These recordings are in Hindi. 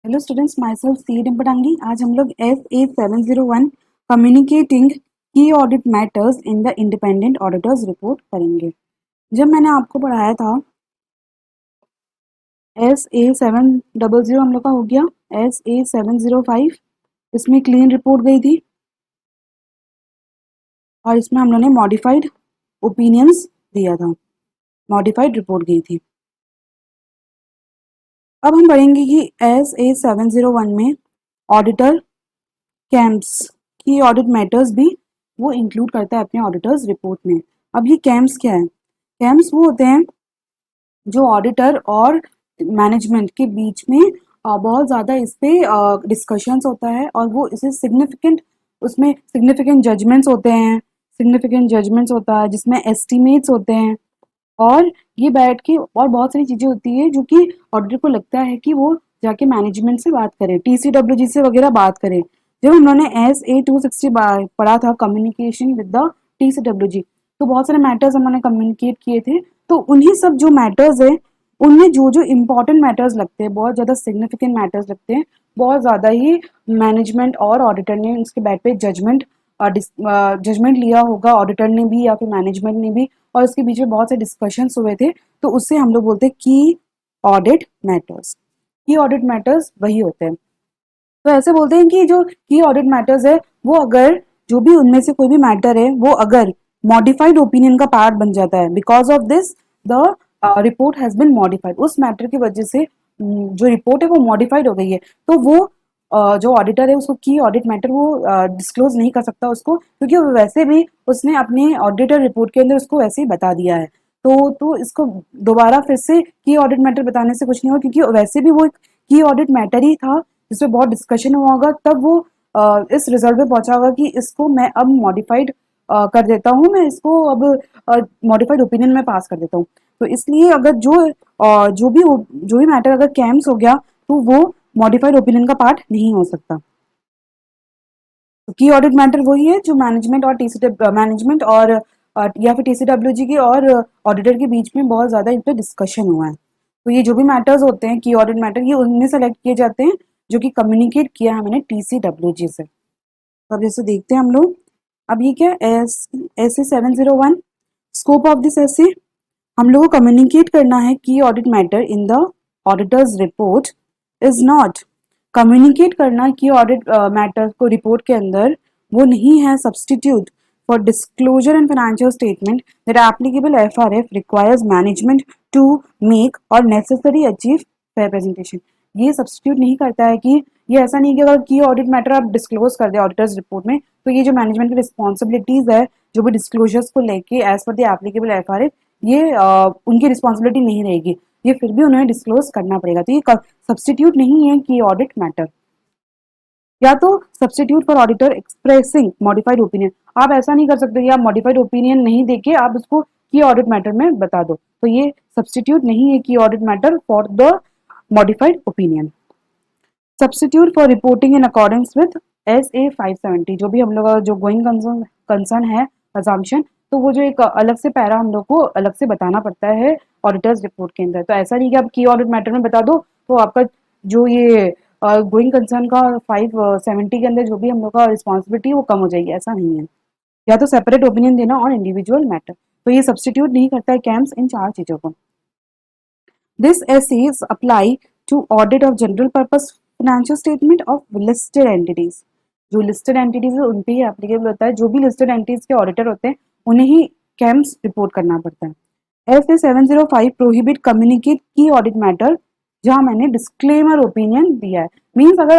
हेलो स्टूडेंट्स, माई सेल्फ सी पटांगी। आज हम लोग SA 701 कम्युनिकेटिंग की audit matters in the independent auditors report करेंगे। जब मैंने आपको पढ़ाया था SA 700 हम लोग का हो गया SA 705, इसमें क्लीन रिपोर्ट गई थी और इसमें हम लोगों ने मॉडिफाइड ओपिनियंस दिया था, मॉडिफाइड रिपोर्ट गई थी। अब हम पढ़ेंगे कि SA 701 में ऑडिटर कैम्प्स की ऑडिट मैटर्स भी वो इंक्लूड करता है अपने ऑडिटर्स रिपोर्ट में। अब ये कैम्प्स क्या है? कैम्प्स वो होते हैं जो ऑडिटर और मैनेजमेंट के बीच में बहुत ज़्यादा इस पे डिस्कशंस होता है और वो इसे सिग्निफिकेंट, उसमें सिग्निफिकेंट जजमेंट्स होते हैं, सिग्निफिकेंट जजमेंट्स होता है जिसमें एस्टिमेट्स होते हैं और ये बैठ के और बहुत सारी चीज़ें होती है जो कि ऑडिटर को लगता है कि वो जाके मैनेजमेंट से बात करे, TCWG से वगैरह बात करे। जब हम लोगों ने SA 260 पढ़ा था कम्युनिकेशन विद द TCWG, तो बहुत सारे मैटर्स हम लोगों ने कम्युनिकेट किए थे। तो उन्हीं सब जो मैटर्स है उनमें जो जो इम्पोर्टेंट मैटर्स लगते हैं, बहुत ज़्यादा सिग्निफिकेंट मैटर्स लगते हैं, बहुत ज़्यादा ही मैनेजमेंट और ऑडिटर ने उसके बैठ पे जजमेंट लिया होगा, ऑडिटर ने भी या फिर मैनेजमेंट ने भी, और उसके बीच में बहुत से डिस्कशंस हुए थे, तो उससे हम लोग बोलते हैं की ऑडिट मैटर्स। की ऑडिट मैटर्स वही होते हैं। तो ऐसे बोलते हैं कि जो की ऑडिट मैटर्स है वो अगर जो भी उनमें से कोई भी मैटर है वो अगर मॉडिफाइड ओपिनियन का पार्ट बन जाता है, because of this the report has been modified, उस मैटर की वजह से जो रिपोर्ट है वो मॉडिफाइड हो गई है, तो वो जो ऑडिटर है उसको की ऑडिट मैटर वो डिस्क्लोज नहीं कर सकता उसको, क्योंकि वो वैसे भी उसने अपने ऑडिटर रिपोर्ट के अंदर उसको वैसे ही बता दिया है। तो इसको दोबारा फिर से की ऑडिट मैटर बताने से कुछ नहीं होगा, क्योंकि वैसे भी वो एक की ऑडिट मैटर ही था जिसपे बहुत डिस्कशन हुआ होगा, तब वो इस रिजल्ट पे पहुंचा होगा कि इसको मैं अब मॉडिफाइड कर देता हूँ, मैं इसको अब मॉडिफाइड ओपिनियन में पास कर देता हूँ। तो इसलिए अगर जो भी मैटर अगर कैम्स हो गया तो वो मॉडिफाइड ओपिनियन का पार्ट नहीं हो सकता। तो की ऑडिट मैटर वही है जो मैनेजमेंट और या फिर TCWG के और ऑडिटर के बीच में बहुत ज्यादा इन पे डिस्कशन हुआ है। तो ये जो भी मैटर्स होते हैं की ऑडिट मैटर, ये उनमें सेलेक्ट किए जाते हैं जो कि कम्युनिकेट किया है मैंने TCWG से। तो अब जैसे देखते हैं हम लोग, अब ये क्या SA 701 स्कोप ऑफ दिस ऐसे हम लोग को कम्युनिकेट करना है कि audit matter in the auditor's report is not, communicate करना कि ऑडिट मैटर को रिपोर्ट के अंदर वो नहीं है substitute for disclosure and financial statement that applicable FRF requires management to make or necessary achieve fair presentation. ये सब्सटीट्यूट नहीं करता है कि ये ऐसा नहीं कि अगर की ऑडिट मैटर आप डिस्क्लोज कर दे ऑडिटर्स रिपोर्ट में तो ये जो मैनेजमेंट की रिस्पॉन्सिबिलिटीज है जो भी डिस्क्लोजर्स को लेके as per the applicable FRF, ये उनकी रिस्पॉन्सिबिलिटी नहीं रहेगी, ये फिर भी उन्हें डिस्क्लोज करना पड़ेगा। तो ये सब्सटीट्यूट नहीं है की ऑडिट मैटर। या तो substitute for auditor expressing modified opinion, आप ऐसा नहीं कर सकते कि आप मॉडिफाइड ओपिनियन नहीं देके आप उसको की ऑडिट मैटर में बता दो, तो ये सब्सटीट्यूट नहीं है की audit matter for the modified opinion. Substitute for reporting in accordance with SA 570, जो भी हम लोग का जो गोइंग कंसर्न है अजम्पशन, तो वो जो एक अलग से पैरा हम लोग को अलग से बताना पड़ता है ऑडिटर्स रिपोर्ट के अंदर। तो ऐसा नहीं कि आप की ऑडिट मैटर में बता दो तो आपका जो ये गोइंग कंसर्न का 570 के अंदर जो भी हम लोग का रिस्पॉन्सिबिलिटी वो कम हो जाएगी, ऐसा नहीं है। या तो सेपरेट ओपिनियन देना और इंडिविजुअल मैटर, तो ये सब्सटीट्यूट नहीं करता है कैम्स इन चार चीजों को। This essays apply to audit of general purpose financial statement of listed entities. जो listed entities है उन पे ही applicable होता है, जो भी listed entities के auditor होते हैं उन्हें ही CAMS report करना पड़ता है। SA 705 prohibit communicate key audit matter, जहाँ मैंने disclaimer opinion दिया है। मीन्स अगर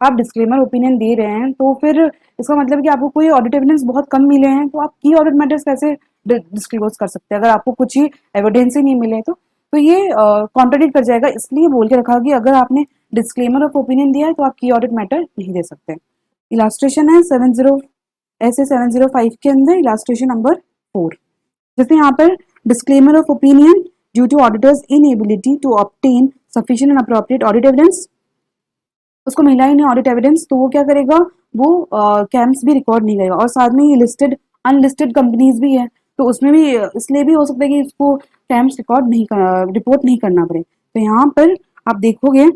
आप डिस्क्लेमर ओपिनियन दे रहे हैं तो फिर इसका मतलब कि आपको कोई ऑडिट एविडेंस बहुत कम मिले हैं तो आप की ऑडिट मैटर्स कैसे डिस्क्लोज कर सकते हैं अगर आपको कुछ ही एविडेंस ही नहीं मिले तो ये कॉन्ट्रडिक्ट कर जाएगा, इसलिए बोल के रखा कि अगर आपने डिस्क्लेमर ऑफ ओपिनियन दिया है तो आप की ऑडिट मैटर नहीं दे सकते। इलास्ट्रेशन है SA 705 के अंदर इलास्ट्रेशन नंबर 4, जैसे यहाँ पर disclaimer of opinion due to auditor's inability to obtain sufficient and appropriate audit evidence, उसको मिला ही नहीं ऑडिट एविडेंस, तो वो क्या करेगा, वो कैम्प्स भी रिकॉर्ड नहीं करेगा। और साथ में ये लिस्टेड अनलिस्टेड कंपनीज भी है तो उसमें भी इसलिए भी हो सकता है कि इसको कैम्प्स रिपोर्ट नहीं करना पड़े। तो यहाँ पर आप देखोगे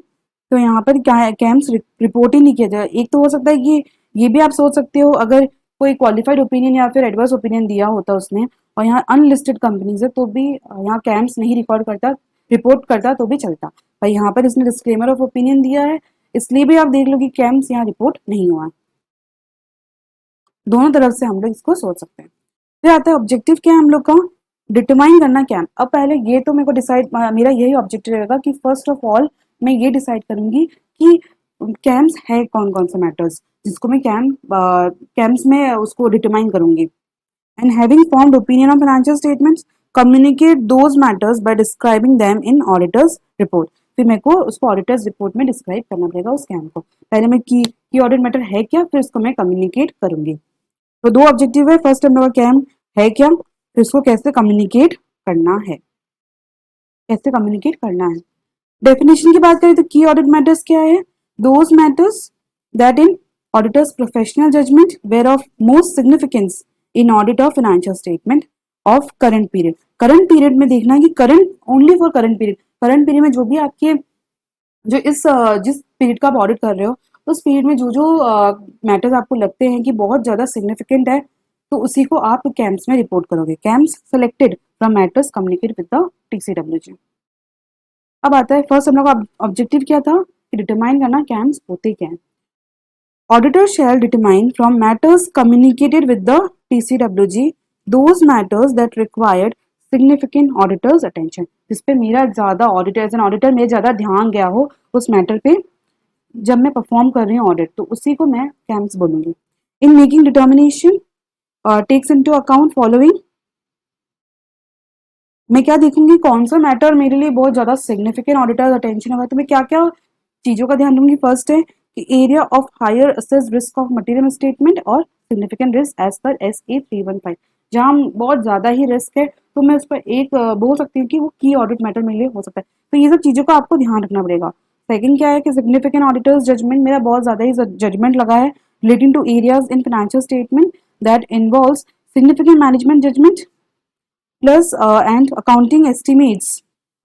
तो यहाँ पर कैम्स रिपोर्ट ही नहीं किया जाए। एक तो हो सकता है कि ये भी आप सोच सकते हो, अगर कोई क्वालिफाइड ओपिनियन या फिर एडवर्स ओपिनियन दिया होता उसने और यहाँ अनलिस्टेड कंपनीज है तो भी यहाँ कैम्स नहीं रिपोर्ट करता तो भी चलता। पर यहाँ पर इसने डिस्क्लेमर ऑफ ओपिनियन दिया है, इसलिए भी आप देख लो कि कैम्स यहाँ रिपोर्ट नहीं हुआ। दोनों तरफ से हम लोग इसको सोच सकते हैं। फिर आता है ऑब्जेक्टिव क्या है हम लोग का, डिटरमाइन करना कैम्प। अब पहले ये तो मेरे को डिसाइड, मेरा यही ऑब्जेक्टिव रहेगा कि फर्स्ट ऑफ ऑल मैं ये डिसाइड करूंगी कि कैम्प्स है कौन कौन से मैटर्स जिसको मैं कैम्प्स में उसको डिटरमाइन करूंगी। And having formed opinion on financial statements communicate those matters by describing them in auditor's report. फिर मेरे को उसको ऑडिटर्स रिपोर्ट में डिस्क्राइब करना पड़ेगा उस कैम्प को। पहले मैं की ऑडिट मैटर है क्या, फिर उसको मैं कम्युनिकेट करूंगी। तो दो ऑब्जेक्टिव है, फर्स्ट हम लोग का कैम्प है क्या, फिर उसको कैसे कम्युनिकेट करना है, कैसे कम्युनिकेट करना है। डेफिनेशन की बात करें तो की ऑडिट मैटर्स क्या है, those matters that in auditor's professional judgment were of most significance in audit of financial statement of current period. Current period में देखना है कि current only for current period में जो भी आपके जो जिस पीरियड का आप ऑडिट कर रहे हो उस पीरियड में जो जो मैटर्स आपको लगते हैं कि बहुत ज्यादा सिग्निफिकेंट है तो उसी को आप कैम्प्स में रिपोर्ट करोगे। Camps selected from matters communicate with the TCWG. अब आता है फर्स्ट हम लोग का ऑब्जेक्टिव क्या था कि डिटरमाइन करना कैम्प्स होते क्या है। Auditor shall determine from matters communicated with the TCWG those matters that required significant auditor's attention. जिस पे मेरा ज्यादा ऑडिटर ऑडिटर में ज्यादा ध्यान गया हो उस मैटर पे जब मैं परफॉर्म कर रही हूँ ऑडिट, तो उसी को मैं कैम्प्स बोलूंगी। In making determination takes into account following. मैं क्या देखूंगी कौन सा मैटर मेरे लिए बहुत ज्यादा सिग्निफिकेंट ऑडिटर अटेंशन होगा, तो मैं क्या क्या चीजों का ध्यान दूंगी। फर्स्ट है कि area of higher assessed risk of material statement और सिग्निफिकेंट रिस्क एज पर SA 315। जहाँ बहुत ज्यादा ही रिस्क है तो मैं उस पर एक बोल सकती हूँ कि वो की ऑडिट मैटर मेरे लिए हो सकता है। तो ये सब चीजों का आपको ध्यान रखना पड़ेगा। सेकंड क्या है कि सिग्निफिकेंट ऑडिटर्स जजमेंट, मेरा बहुत ज्यादा ही जजमेंट लगा है relating to areas in financial statement that involves significant management judgment plus and accounting estimates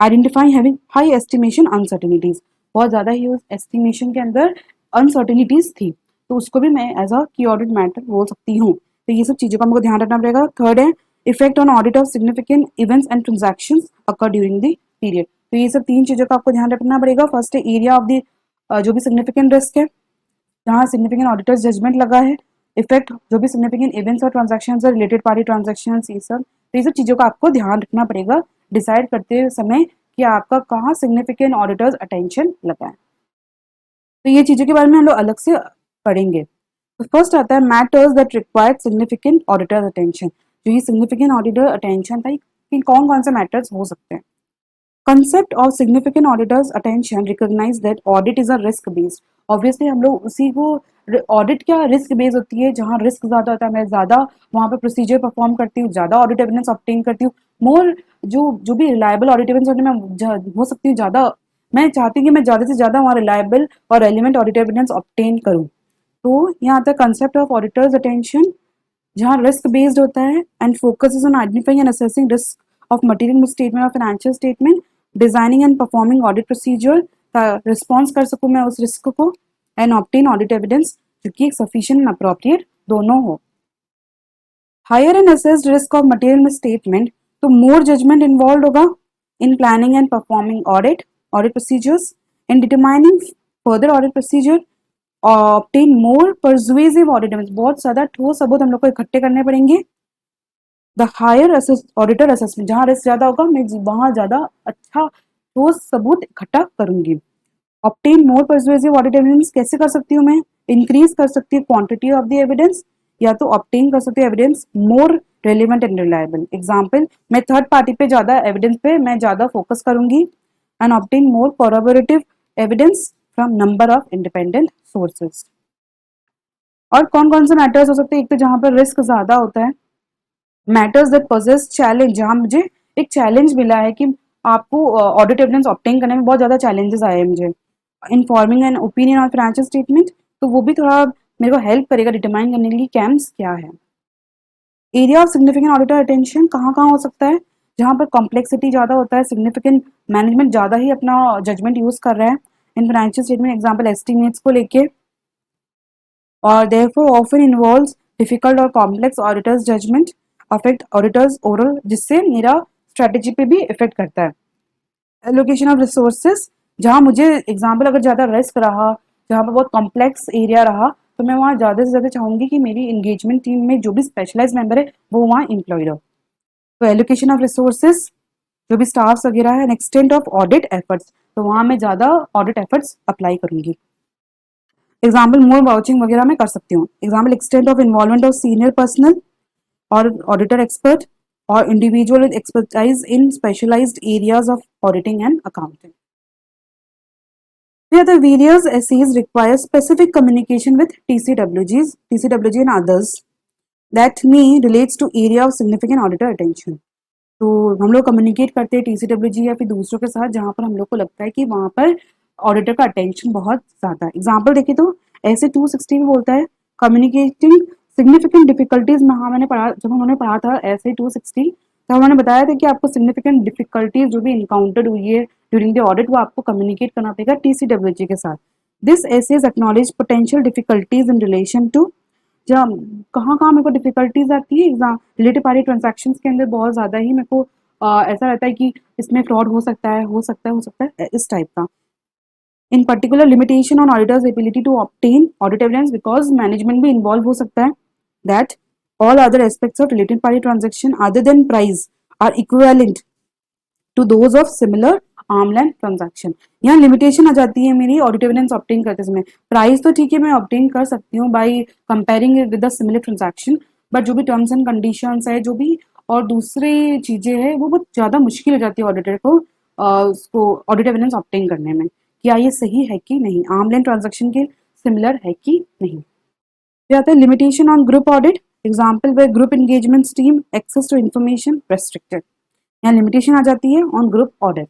identifying having high estimation uncertainties। बहुत ज़्यादा ही उस estimation के अंदर uncertainties थी तो उसको भी मैं एज अ की ऑडिट मैटर बोल सकती हूँ। तो ये सब चीज़ों का मुझे ध्यान रखना पड़ेगा। थर्ड है effect on audit of significant events and transactions occur during the period. तो ये सब तीन चीज़ों का आपको ध्यान रखना पड़ेगा। फर्स्ट है एरिया ऑफ द जो भी सिग्निफिकेंट रिस्क है जहाँ सिग्निफिकेंट ऑडिटर्स जजमेंट लगा है, इफेक्ट जो भी सिग्निफिकेंट इवेंट्स और ट्रांजैक्शंस और रिलेटेड पार्टी ट्रांजैक्शंस, ये सब। तो ये सब चीज़ों का आपको ध्यान रखना पड़ेगा डिसाइड करते समय कि आपका कहाँ सिग्निफिकेंट ऑडिटर्स अटेंशन लगा है। तो ये चीज़ों के बारे में हम लोग अलग से पढ़ेंगे। तो फर्स्ट आता है matters that required significant auditor's attention. जो ये सिग्निफिकेंट ऑडिटर अटेंशन था कि कौन कौन से मैटर्स हो सकते हैं। Concept of significant auditors attention recognize that audit is a risk based। Obviously हम लोग उसी को ऑडिट क्या रिस्क बेस्ड होती है, जहाँ रिस्क ज्यादा होता है मैं ज्यादा वहाँ पे प्रोसीजर परफॉर्म करती हूँ, ज्यादा ऑडिट एविडेंस ऑब्टेन करती हूँ। मोर जो भी रिलायबल ऑडिट एविडेंस होने में हो सकती हूँ ज्यादा, मैं चाहती हूँ कि मैं ज्यादा से ज्यादा वहाँ रिलायबल और रेलिवेंट ऑडिट एविडेंस ऑब्टेन करूँ। तो यहाँ आता है कंसेप्ट ऑफ ऑडिटर्स अटेंशन जहाँ रिस्क बेस्ड होता है and focuses on identifying and assessing risk of material statement और financial statement, designing and performing audit procedure response कर सकूं मैं उस रिस्क को एंड ऑब्टेन ऑडिट एविडेंस जो कि सफिशिएंट एंड अप्रोप्रिएट दोनों हो। Higher and assessed risk of material statement, तो मोर जजमेंट इन्वॉल्व होगा in planning and performing audit procedures in determining further audit procedure, obtain more persuasive audit evidence. बहुत ज्यादा ठोस सबूत हम लोग को इकट्ठे करने पड़ेंगे। द हायर ऑडिटर असेसमेंट, जहाँ रिस्क ज्यादा होगा मैं वहां ज्यादा अच्छा ठोस सबूत इकट्ठा करूंगी। Obtain more persuasive audit evidence कैसे कर सकती हूँ मैं, इंक्रीज कर सकती हूँ क्वांटिटी ऑफ द एविडेंस या तो ऑब्टेन कर सकती हूँ evidence more relevant and reliable. Example मैं थर्ड पार्टी पे ज्यादा एविडेंस पे मैं ज्यादा फोकस करूंगी and obtain more corroborative evidence from number of independent sources. और कौन कौन से मैटर्स हो सकते हैं, एक तो जहां पर रिस्क ज्यादा होता है, मैटर्स दैट पोजेस चैलेंज, जहां मुझे एक चैलेंज मिला है कि आपको ऑडिट एविडेंस ऑब्टेन करने में बहुत ज्यादा चैलेंजेस आए हैं मुझे, informing an opinion on financial statement, तो वो भी थोड़ा मेरे को हेल्प करेगा डिटरमाइन करने के लिए कैम्स क्या है। Area of significant auditor attention कहाँ कहाँ हो सकता है, जहाँ पर कॉम्प्लेक्सिटी ज़्यादा होता है, सिग्निफिकेंट मैनेजमेंट ज़्यादा ही अपना जजमेंट यूज़ कर रहा है इन फाइनेंशियल स्टेटमेंट एग्जाम्पल एस्टिमेट्स को लेके, और therefore often involves difficult और complex auditors judgment, affect auditors oral, जिससे मेरा strategy पे भी इफेक्ट करता है. Allocation of resources, जहाँ मुझे एग्जाम्पल अगर ज़्यादा रिस्क रहा, जहाँ पर बहुत कॉम्प्लेक्स एरिया रहा, तो मैं वहाँ ज़्यादा से ज़्यादा चाहूँगी कि मेरी इंगेजमेंट टीम में जो भी स्पेशलाइज मेंबर है वो वहाँ एम्प्लॉयड हो. तो एलोकेशन ऑफ रिसोर्सेज, जो भी स्टाफ्स वगैरह है, एक्सटेंट ऑफ ऑडिट एफर्ट्स, तो वहाँ मैं ज़्यादा ऑडिट एफर्ट्स अप्लाई करूँगी. एग्जाम्पल मोर वाउचिंग वगैरह मैं कर सकती हूँ. Example extent of involvement of senior personnel or auditor expert or individual with expertise in specialised areas of auditing and accounting. Here the various SEs require specific communication with TCWG and others that may relates to area of significant auditor attention. तो हम लोग कम्युनिकेट करते हैं TCWG या फिर दूसरों के साथ जहाँ पर हम लोग को लगता है कि वहाँ पर ऑडिटर का अटेंशन बहुत ज़्यादा है. एग्जाम्पल देखें तो ऐसे 260 में बोलता है कम्युनिकेटिंग सिग्निफिकेंट डिफिकल्टीज में. हाँ, मैंने पढ़ा, जब उन्होंने पढ़ा था ऐसे 260, तो उन्होंने बताया था कि आपको सिग्निफिकेंट डिफिकल्टीज जो भी इनकाउंटर्ड हुई है ड्यूरिंग द ऑडिट वो आपको कम्युनिकेट करना पड़ेगा TCWG के साथ. This assess acknowledge potential difficulties in relation to, जब कहाँ कहाँ मेरे को डिफिकल्टीज आती है एग्जाम रिलेटेड पार्टी ट्रांजेक्शन के अंदर बहुत ज़्यादा ही मेरे को ऐसा रहता है कि इसमें फ्रॉड हो सकता है, हो सकता है, हो सकता है, इस टाइप का. In particular limitation on auditor's ability to obtain audit evidence, because management भी इन्वॉल्व हो सकता है. That all other aspects of related party transaction other than price are equivalent to those of similar arm length transaction. यहाँ लिमिटेशन आ जाती है मेरी ऑडिट एविडेंस ऑब्टेन करते समय. प्राइस तो ठीक है मैं ऑब्टेन कर सकती हूँ by comparing with the similar transaction, but जो भी टर्म्स एंड कंडीशंस है, जो भी और दूसरी चीजें हैं, वो बहुत ज्यादा मुश्किल हो जाती है ऑडिटर को उसको ऑडिट एविडेंस ऑब्टेन करने में. क्या ये सही है कि नहीं, आर्म लेंथ ट्रांजैक्शन के सिमिलर है कि नहीं. फिर आता है limitation on group audit. Example where group engagement team access to information restricted. यहाँ लिमिटेशन आ जाती है ऑन ग्रुप ऑडिट.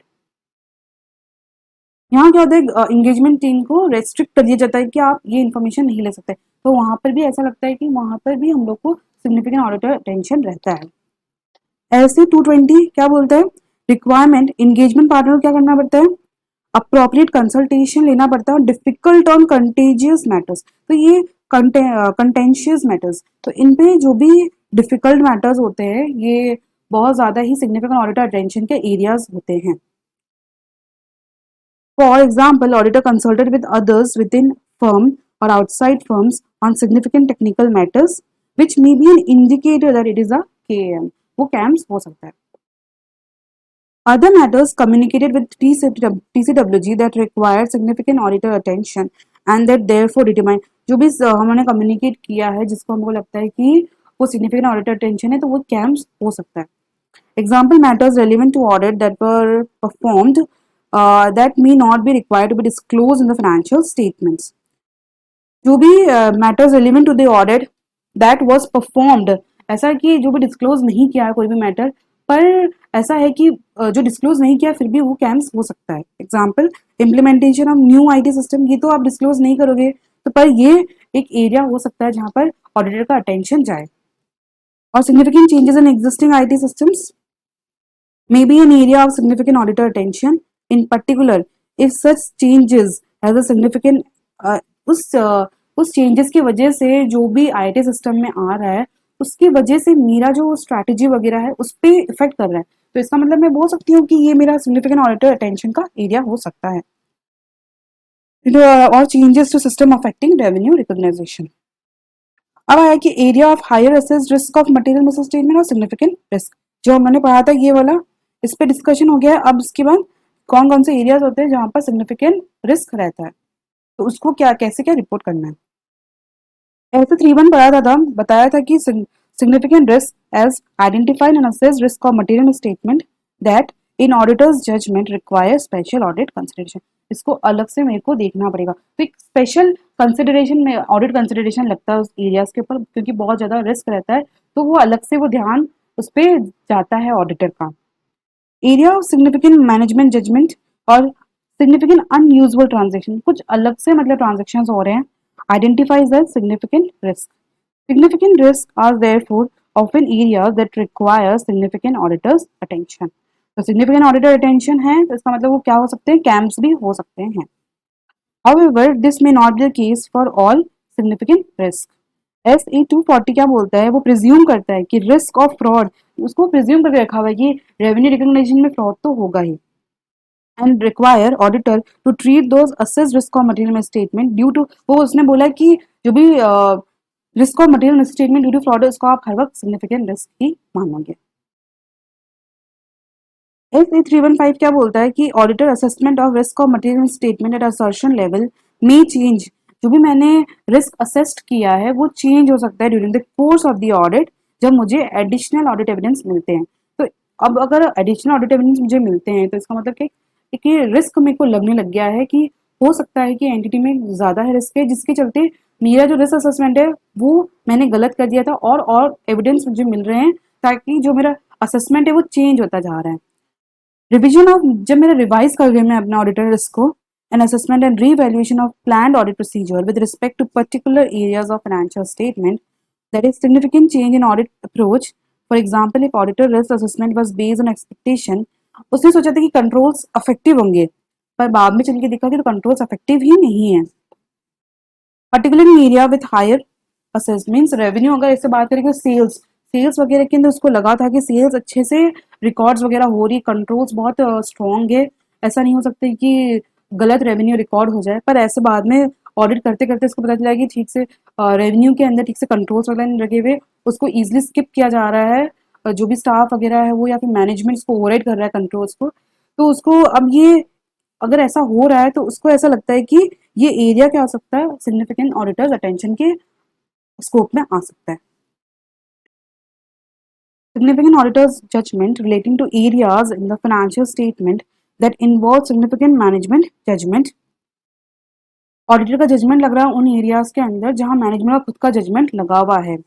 यहाँ क्या होता है, एंगेजमेंट टीम को रेस्ट्रिक्ट कर दिया जाता है कि आप ये इन्फॉर्मेशन नहीं ले सकते. तो वहां पर भी ऐसा लगता है कि वहां पर भी हम लोग को सिग्निफिकेंट ऑडिटर अटेंशन रहता है. ऐसे 220 क्या बोलता है, रिक्वायरमेंट एंगेजमेंट पार्टनर को क्या करना पड़ता है, अप्रोप्रिएट कंसल्टेशन लेना पड़ता है. डिफिकल्ट ऑन कंटेजियस मैटर्स, तो ये कंटेंशियस मैटर्स, तो इन पे जो भी डिफिकल्ट मैटर्स होते हैं ये बहुत ज़्यादा ही सिग्निफिकेंट ऑडिटर अटेंशन के एरियाज होते हैं. For example auditor consulted with others within firm और outside firms on significant technical matters which may be an indicator that it is a KM, वो कैम्स हो सकता है. Other matters communicated with TCWG that require significant auditor attention and that therefore determine, जो भी हमने कम्युनिकेट किया है जिसको हमको लगता है कि वो सिग्निफिकेंट ऑडिटर अटेंशन है, तो वो कैम्प्स हो सकता है. Example matters relevant to audit that were performed that may not be required to be disclosed in the financial statements. जो भी matters relevant to the audit that was performed, ऐसा कि जो भी डिस्क्लोज नहीं किया है कोई भी मैटर, पर ऐसा है कि जो डिस्क्लोज नहीं किया फिर भी वो कैम्स हो सकता है. Example implementation of new IT system, ये तो आप डिस्क्लोज नहीं करोगे, तो पर ये एक एरिया हो सकता है जहां पर ऑडिटर का अटेंशन जाए. और significant changes in existing IT systems may be an area of significant auditor attention. In particular, if such changes has a significant उस चेंजेस की वजह से जो भी IT सिस्टम में आ रहा है उसकी वजह से मेरा जो स्ट्रैटेजी वगैरह है उस पर इफेक्ट कर रहा है, तो इसका मतलब मैं बोल सकती हूँ कि ये मेरा सिग्निफिकेंट ऑडिटर अटेंशन का एरिया हो सकता है. और changes to system affecting revenue recognisation. अब आया कि area of higher assessed risk of material misstatement or significant risk, जो हमने पढ़ा था ये वाला, इस पे डिस्कशन हो गया. अब इसके बाद कौन कौन से एरियाज होते हैं जहां पर सिग्निफिकेंट रिस्क रहता है, तो उसको क्या कैसे क्या रिपोर्ट करना है. ऐसे 3-1 पढ़ा था, बताया था कि significant risk as identified and assessed risk of material misstatement that in auditor's judgment require special audit consideration. इसको अलग से मेरे को देखना पड़ेगा, तो एक स्पेशल कंसिडरेशन में ऑडिट कंसिडरेशन लगता है उस एरियाज के ऊपर, क्योंकि बहुत ज्यादा रिस्क रहता है, तो वो अलग से वो ध्यान उस पर जाता है ऑडिटर का. Area of significant management judgment or significant unusual transaction, कुछ अलग से मतलब ट्रांजेक्शन हो रहे हैं, identifies as significant risk. Significant risk are therefore often areas that require significant auditor's attention. तो सिग्निफिकेंट ऑडिटर अटेंशन है तो इसका मतलब वो क्या हो सकते हैं, कैंप्स भी हो सकते हैं. However, this may not be the case for all significant risk. SE 240 क्या बोलता है, वो प्रिज्यूम करता है कि रिस्क ऑफ फ्रॉड, उसको प्रिज्यूम करके रखा हुआ है कि रेवेन्यू रिकग्निशन में फ्रॉड तो होगा ही, and require auditor to treat those assessed risk of material statement due to, वो उसने बोला कि जो भी risk of material statement due to fraud है उसको आप हर वक्त सिग्निफिकेंट रिस्क ही मानोगे। SE 315 क्या बोलता है कि auditor assessment of risk of material statement at assertion level में चेंज, जो भी मैंने रिस्क असेस्ट किया है वो चेंज हो सकता है during the course of the audit, जब मुझे एडिशनल ऑडिट एविडेंस मिलते हैं। तो अब अगर एडिशनल ऑडिट एविडेंस मुझे मिलते हैं तो इसका मतलब कि रिस्क मेरे को लगने लग गया है कि हो सकता है कि एंटिटी में ज़्यादा है रिस्क है, जिसके चलते मेरा जो रिस्क असेसमेंट है वो मैंने गलत कर दिया था, और एविडेंस मुझे मिल रहे हैं ताकि जो मेरा असेसमेंट है वो चेंज होता जा रहा है। रिवीजन ऑफ, जब मेरा रिवाइज कर गया मैं अपने ऑडिटर रिस्क को, an assessment and revaluation of planned audit procedure with respect to particular areas of financial statement, that is significant change in audit approach. For example, if auditor risk assessment was based on expectation, उसने सोचा था कि कंट्रोल्स अफेक्टिव होंगे, पर बाद में चल के देखा कि तो कंट्रोल्स अफेक्टिव ही नहीं है। Particular area with higher assessments revenue, अगर इससे बात करें सेल्स, सेल्स वगैरह के अंदर उसको लगा था कि सेल्स अच्छे से रिकॉर्ड्स वगैरह हो रही, कंट्रोल्स बहुत स्ट्रॉन्ग है, ऐसा नहीं हो सकता कि गलत रेवेन्यू रिकॉर्ड हो जाए, पर ऐसे बाद में ऑडिट करते करते इसको पता चला कि ठीक से रेवेन्यू के अंदर ठीक से कंट्रोल्स वगैरह नहीं रखे हुए, उसको ईजिली स्किप किया जा रहा है, जो भी स्टाफ वगैरह है वो या फिर मैनेजमेंट इसको ओवरराइड कर रहा है कंट्रोल्स को। तो उसको अब ये अगर ऐसा हो रहा है तो उसको ऐसा लगता है कि ये एरिया क्या हो सकता है, सिग्निफिकेंट ऑडिटर्स अटेंशन के स्कोप में आ सकता है। Significant auditor's judgment relating to areas in the financial statement that involve significant management judgment. Auditor का जजमेंट लग रहा है उन एरियाज के अंदर जहां मैनेजमेंट का खुद का जजमेंट लगा हुआ है,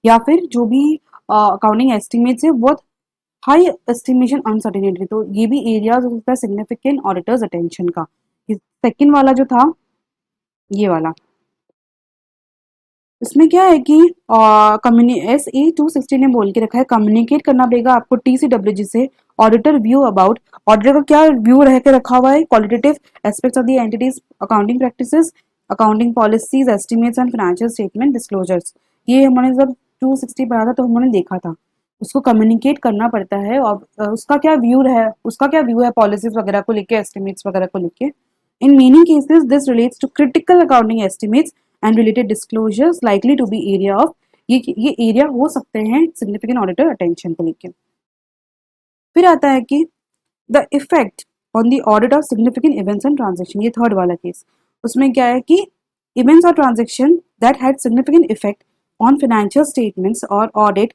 या फिर जो भी अकाउंटिंग एस्टिमेट्स है बहुत हाई एस्टिमेशन अनसर्टेनिटी, तो ये भी एरियाज हो सकता है सिग्निफिकेंट ऑडिटर्स अटेंशन का। सेकंड वाला जो था ये वाला, इसमें क्या है कि SE 260 ने बोल के रखा है कम्युनिकेट करना पड़ेगा आपको TCWG से ऑडिटर व्यू अबाउट, ऑडिटर का क्या व्यू रह के रखा हुआ है, qualitative aspects of the entities accounting practices, accounting policies, estimates and financial statement disclosures. ये हमने जब 260 पढ़ा था तो हमने देखा था, उसको कम्युनिकेट करना पड़ता है, और उसका क्या व्यू है पॉलिसीज वगैरह को लेके, एस्टिमेट्स वगैरह को लेके। In many cases this relates to critical accounting estimates and related disclosures likely to be area of, ये एरिया हो सकते हैं सिग्निफिकेंट ऑडिटर अटेंशन को लेके। फिर आता है कि the effect on the audit of significant events and transaction, ये थर्ड वाला केस, उसमें क्या है कि इवेंट्स और transaction that had significant effect on financial statements और audit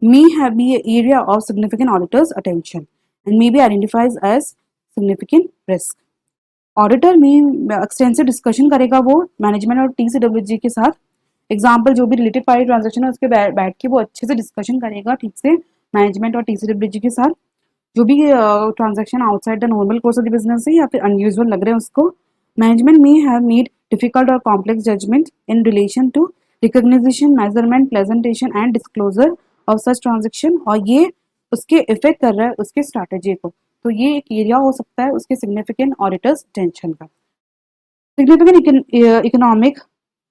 may have be an area of significant auditor's attention and may be identified as significant risk. Auditor में एक्सटेंसिव डिस्कशन करेगा वो मैनेजमेंट और TCWG के साथ, एग्जाम्पल जो भी रिलेटेड पार्टी ट्रांजेक्शन है उसके बैठ के वो अच्छे से डिस्कशन करेगा ठीक से मैनेजमेंट और TCWG के साथ, जो भी transaction outside the normal course of the business है या फिर अनयूजुअल लग रहे हैं उसको, मैनेजमेंट में have made difficult or complex judgment in relation to recognition, measurement, presentation and disclosure of such transaction, और ये उसके इफेक्ट कर रहा है उसके स्ट्रैटेजी को, तो ये एक एरिया हो सकता है उसके सिग्निफिकेंट ऑडिटर्स टेंशन का। Significant economic,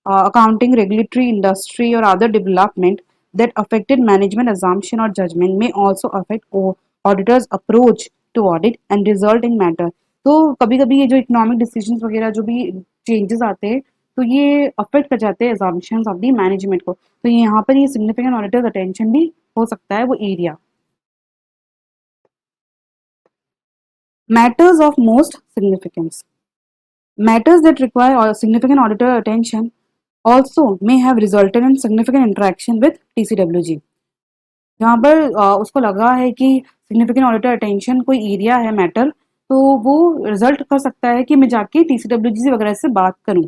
accounting, regulatory, industry or other development that affected management assumption or judgment may also affect auditors approach to audit and result in matter। तो कभी कभी ये जो इकोनॉमिक डिसीजंस वगैरह जो भी चेंजेस आते हैं तो ये अफेक्ट कर जाते हैं assumptions ऑफ द मैनेजमेंट को, तो यहाँ पर ये सिग्निफिकेंट ऑडिटर्स अटेंशन भी हो सकता है वो area. Matters of most significance, matters that require significant auditor attention also may have resulted in significant interaction with TCWG। जहाँ पर उसको लगा है कि सिग्निफिकेंट ऑडिटर अटेंशन कोई एरिया है मैटर, तो वो रिजल्ट कर सकता है कि मैं जाके TCWG वगैरह से बात करूँ।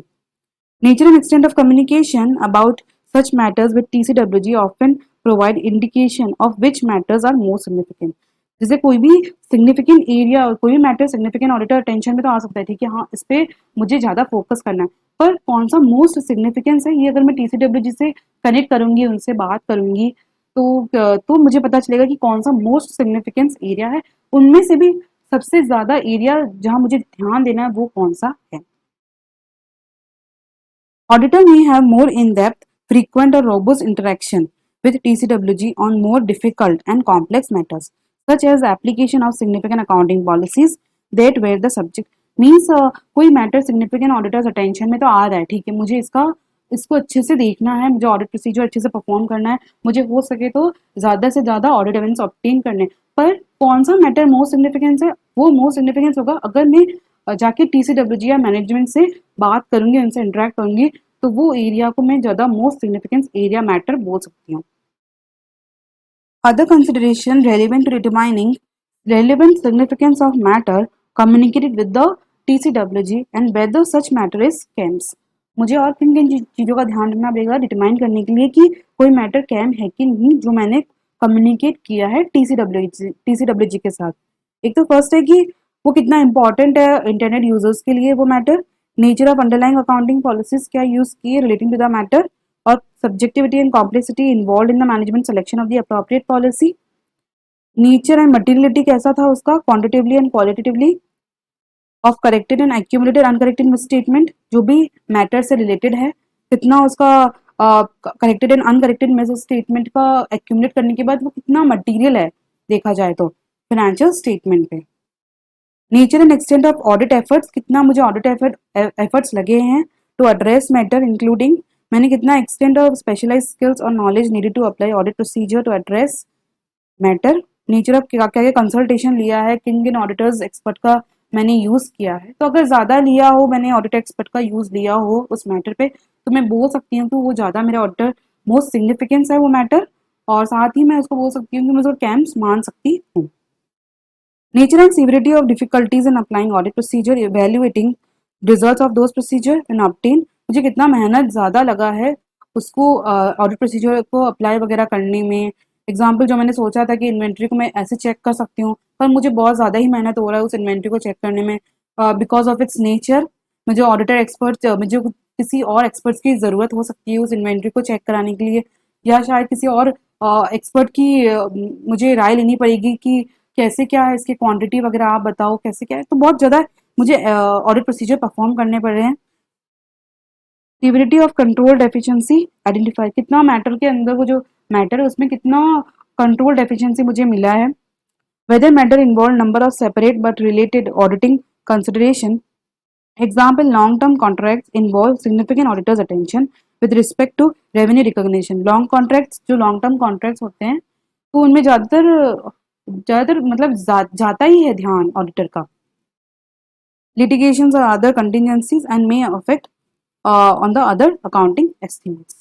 Nature and extent of communication about such matters with TCWG often provide indication of which matters are more significant. जैसे कोई भी सिग्निफिकेंट एरिया और कोई भी मैटर सिग्निफिकेंट ऑडिटर अटेंशन में तो आ सकता है, ठीक है, हाँ इस पे मुझे ज़्यादा फोकस करना है, पर कौन सा मोस्ट सिग्निफिकेंस है ये अगर मैं TCWG से कनेक्ट करूंगी, उनसे बात करूंगी, तो मुझे पता चलेगा कि कौन सा मोस्ट सिग्निफिकेंस एरिया है, उनमें से भी सबसे ज़्यादा एरिया जहाँ मुझे ध्यान देना है वो कौन सा है। Auditor may have more in-depth, frequent or robust interaction with TCWG on more difficult and complex matters, such as application of significant accounting policies that where the subject means कोई मैटर सिग्निफिकेंट ऑडिटर्स अटेंशन में तो आ रहा है, ठीक है, मुझे इसको अच्छे से देखना है, मुझे ऑडिट प्रोसीजर अच्छे से परफॉर्म करना है, मुझे हो सके तो ज़्यादा से ज़्यादा ऑडिट एविडेंस ऑब्टेन करने, पर कौन सा मैटर मोस्ट सिग्निफिकेंस है, वो मोस्ट सिग्निफिकेंस होगा अगर मैं जाके TCWG या मैनेजमेंट से बात करूंगी, उनसे इंटरेक्ट करूंगी, तो वो एरिया को मैं ज़्यादा मोस्ट सिग्निफिकेंस एरिया मैटर बोल सकती हूँ. Other consideration relevant to determining relevant significance of matter communicated with the TCWG and whether such matter is CAMS. मुझे और किन किन चीज़ों का ध्यान रखना पड़ेगा डिटरमाइन करने के लिए कि कोई मैटर कैम है कि नहीं जो मैंने कम्युनिकेट किया है TCWG के साथ. एक तो फर्स्ट है कि वो कितना इंपॉर्टेंट है इंटरनेट यूजर्स के लिए वो matter, nature of underlying accounting policies क्या यूज किए रिलेटिंग टू द मैटर, और subjectivity and complexity involved in the management selection of the appropriate policy, nature and materiality कैसा था उसका quantitatively and qualitatively of corrected and accumulated uncorrected misstatement, जो भी मैटर से रिलेटेड है कितना उसका corrected and uncorrected miss statement का एक्यूमुलेट करने के बाद वो कितना मटेरियल है देखा जाए तो फाइनेंशियल स्टेटमेंट पे. Nature and extent of audit efforts, कितना मुझे ऑडिट एफर्ट्स लगे हैं टू एड्रेस मैटर इंक्लूडिंग मैंने कितना extent of specialise skills or knowledge needed to apply audit procedure to address matter, nature of क्या क्या कंसल्टेशन लिया है, किन किन ऑडिटर्स एक्सपर्ट का मैंने यूज़ किया है. तो अगर ज़्यादा लिया हो, मैंने ऑडिट एक्सपर्ट का यूज़ लिया हो उस मैटर पे, तो मैं बोल सकती हूँ कि वो ज़्यादा मेरा ऑडिटर मोस्ट सिग्निफिकेंस है वो मैटर, और साथ ही मैं उसको बोल सकती हूँ कि मैं उसको कैम्स मान सकती हूँ. Nature and severity of difficulties in applying audit procedure, evaluating results of those procedure and obtain, मुझे कितना मेहनत ज़्यादा लगा है उसको ऑडिट प्रोसीजर को अप्लाई वगैरह करने में. एग्जाम्पल जो मैंने सोचा था कि इन्वेंट्री को मैं ऐसे चेक कर सकती हूँ, पर मुझे बहुत ज़्यादा ही मेहनत हो रहा है उस इन्वेंट्री को चेक करने में बिकॉज ऑफ इट्स नेचर. मुझे ऑडिटर एक्सपर्ट मुझे किसी और एक्सपर्ट्स की ज़रूरत हो सकती है उस इन्वेंट्री को चेक कराने के लिए, या शायद किसी और एक्सपर्ट की मुझे राय लेनी पड़ेगी कि कैसे क्या है इसकी क्वांटिटी वगैरह आप बताओ कैसे क्या है, तो बहुत ज़्यादा मुझे ऑडिट प्रोसीजर परफॉर्म करने पड़ रहे हैं. Severity of control deficiency identify, कितना मैटर के अंदर वो जो मैटर है उसमें कितना कंट्रोल डेफिशिएंसी मुझे मिला है. Whether matter involve number of separate but related auditing consideration. Example long term contracts involve significant auditor's attention with respect to revenue recognition. Long contracts जो लॉन्ग टर्म कॉन्ट्रैक्ट्स होते हैं तो उनमें ज़्यादातर मतलब जाता ही है ध्यान ऑडिटर का. litigations or other contingencies and may affect on the other accounting estimates.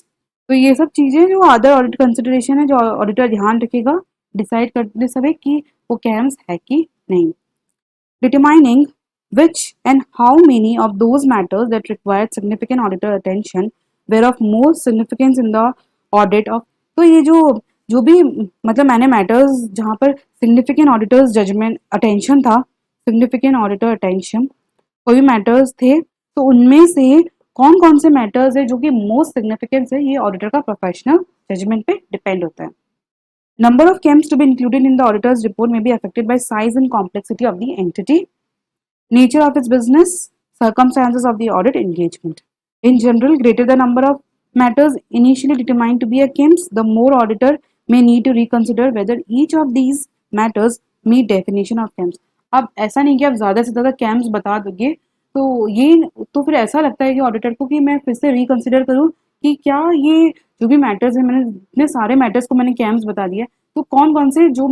तो ये सब चीज़ें जो अदर ऑडिट कंसिडरेशन है जो ऑडिटर ध्यान रखेगा डिसाइड करते समय कि वो कैम्स है कि नहीं. Determining which and how many of those matters that required significant auditor attention were of more significance in the audit of. तो ये जो भी मतलब मैंने मैटर्स जहाँ पर सिग्निफिकेंट ऑडिटर्स जजमेंट अटेंशन था, सिग्निफिकेंट ऑडिटर अटेंशन कोई मैटर्स थे, तो उनमें से कौन कौन से मैटर्स है जो कि मोस्ट सिग्निफिकेंस है, ये ऑडिटर का प्रोफेशनल जजमेंट पे डिपेंड होता है. Number of CAMs to be included in the auditor's report may be affected by size and complexity of the entity, nature of its business, circumstances of the audit engagement. In general, greater the number of matters initially determined to be a CAMS, the more auditor may need to reconsider whether each of these matters meet definition of CAMS. अब ऐसा नहीं कि आप ज़्यादा से ज़्यादा CAMS बता दोगे तो ये तो फिर ऐसा लगता है कि ऑडिटर को कि मैं फिर से रिकंसिडर करूँ कि क्या ये जो भी मैटर्स है, मैंने इतने सारे मैटर्स को मैंने कैम्स बता दिया, तो कौन कौन से जो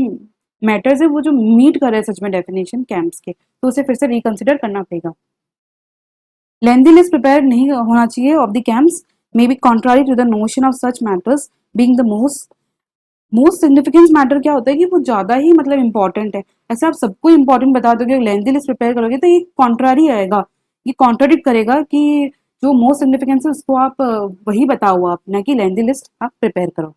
मैटर्स है वो जो मीट कर रहे हैं सच में डेफिनेशन कैम्स के, तो उसे फिर से रिकंसिडर करना पड़ेगा. लेंदी लिस्ट प्रिपेयर नहीं होना चाहिए of the KAMs may be contrary to the notion of such matters being the most significance matter. क्या होता है कि वो ज़्यादा ही मतलब इंपॉर्टेंट है, ऐसे आप सबको इंपॉर्टेंट बता दोगे लेंदी लिस्ट प्रिपेयर करोगे तो ये कॉन्ट्रारी आएगा, ये कॉन्ट्राडिक्ट करेगा कि जो मोस्ट सिग्निफिकेंस है उसको आप वही बताओ आप, ना कि लेंदी लिस्ट आप प्रिपेयर करो.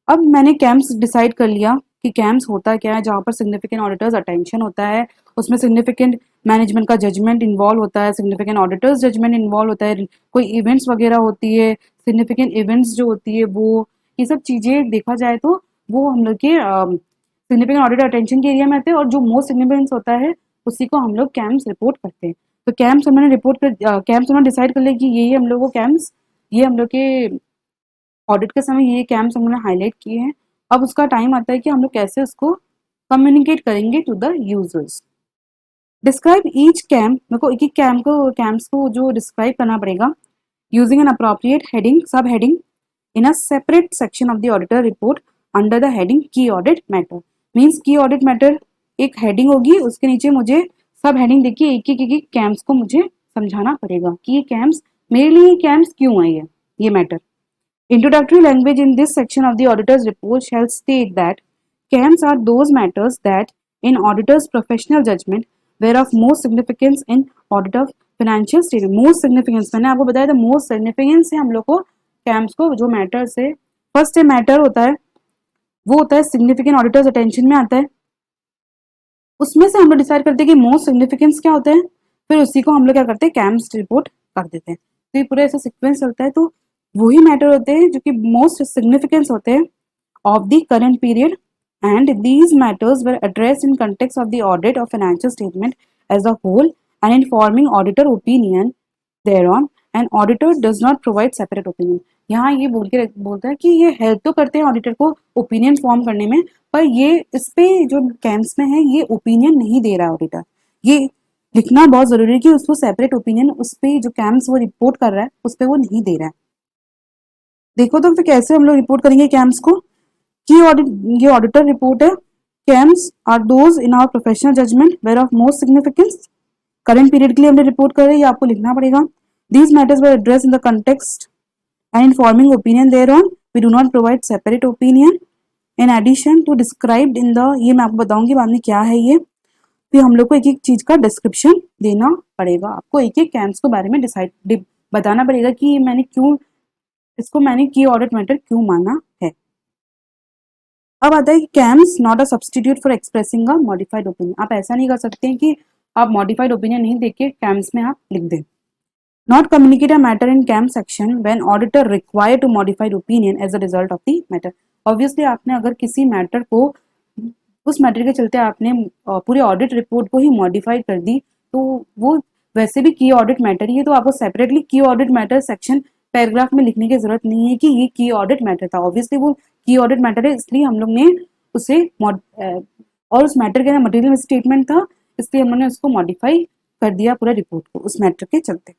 अब मैंने कैम्स डिसाइड कर लिया कि कैम्स होता क्या है, जहाँ पर सिग्निफिकेंट ऑडिटर्स अटेंशन होता है, उसमें सिग्निफिकेंट मैनेजमेंट का जजमेंट इन्वॉल्व होता है, सिग्निफिकेंट ऑडिटर्स जजमेंट इन्वॉल्व होता है, कोई इवेंट्स वगैरह होती है, सिग्निफिकेंट इवेंट्स जो होती है वो, ये सब चीज़ें देखा जाए तो वो हम लोग के सिग्निफिकेंट ऑडिटर अटेंशन के एरिया में आते हैं, और जो मोस्ट सिग्निफिकेंस होता है उसी को हम लोग कैम्स रिपोर्ट करते हैं. तो कैम्स हमने रिपोर्ट कर कैम्स हमने डिसाइड कर लिया कि ये हम लोग को कैम्स ये हम लोग के ऑडिट के समय ये कैम्स हमने हाईलाइट किए हैं। अब उसका टाइम आता है कि हम लोग कैसे उसको कम्युनिकेट करेंगे to the users. Describe each KAM, मेरे को एक एक कैम्प्स को जो डिस्क्राइब करना पड़ेगा यूजिंग एन अप्रोप्रिएट हेडिंग सब heading in a separate section of the auditor report under the heading key audit matter। Means की ऑडिट मैटर एक हेडिंग होगी, उसके नीचे मुझे सब हेडिंग देखिए एक कैम्प्स को मुझे समझाना पड़ेगा कि ये कैम्प्स मेरे लिए ये कैम्प्स क्यों आई है ये matter. Introductory language in this section of the auditor's report shall state that CAMs are those matters that, in auditor's professional judgment, were of most significance in audit of financial statement। Most significance मैंने आपको बताया था, most significance से हम लोग को CAMs को जो matters है, first मैटर होता है वो होता है significant auditor's attention में आता है, उसमें से हम लोग डिसाइड करते हैं कि मोस्ट सिग्निफिकेंस क्या होता है, फिर उसी को हम लोग क्या करते हैं कैम्स रिपोर्ट कर देते हैं। तो ये पूरा ऐसा सीक्वेंस चलता है। तो वही मैटर होते हैं जो कि मोस्ट सिग्निफिकेंस होते हैं of the current period and these matters were addressed in context of the audit of financial statement as a whole and in forming auditor opinion thereon and auditor does not provide separate opinion. यहाँ ये बोलता है कि ये हेल्प तो करते हैं ऑडिटर को ओपिनियन फॉर्म करने में, पर ये इस पे जो कैम्प्स में है ये ओपिनियन नहीं दे रहा है ऑडिटर। ये लिखना बहुत जरूरी है कि उसको सेपरेट ओपिनियन उस पे जो कैम्प्स वो रिपोर्ट कर रहा है उस पे वो नहीं दे रहा है। देखो तो फिर कैसे हम लोग रिपोर्ट करेंगे कैम्प्स को कि ये ऑडिटर रिपोर्ट है। KAMs are those in our professional judgment were of most significance. Current period के लिए हमने रिपोर्ट कर रहे हैं, ये आपको लिखना पड़ेगा। These matters were address in the context and in forming opinion thereon we do not provide separate opinion in addition to described in the, ये मैं आपको बताऊंगी बाद में क्या है ये। फिर हम लोग को एक एक चीज का डिस्क्रिप्शन देना पड़ेगा, आपको एक एक कैम्प्स के बारे में डिसाइड बताना पड़ेगा कि मैंने क्यों इसको मैंने की ऑडिट मैटर क्यों माना है। अब आता है कि camps not a substitute for expressing a modified opinion. आप ऐसा नहीं कर सकते हैं कि आप मॉडिफाइड ओपिनियन नहीं देख के कैम्प्स में आप लिख दें। Not communicate a matter in CAM section when auditor required to modify opinion as a result of the matter। Obviously आपने अगर किसी मैटर को उस मैटर के चलते आपने पूरे ऑडिट रिपोर्ट को ही मॉडिफाई कर दी तो वो वैसे भी की ऑडिट मैटर ही है, तो आपको सेपरेटली की ऑडिट मैटर सेक्शन पैराग्राफ में लिखने की जरूरत नहीं है कि ये की ऑडिट मैटर था। ऑब्वियसली वो की ऑडिट मैटर है इसलिए हम लोग ने उसे और उस मैटर के अंदर मटेरियल स्टेटमेंट था इसलिए हम लोग ने उसको मॉडिफाई कर दिया पूरा रिपोर्ट को उस मैटर के चलते।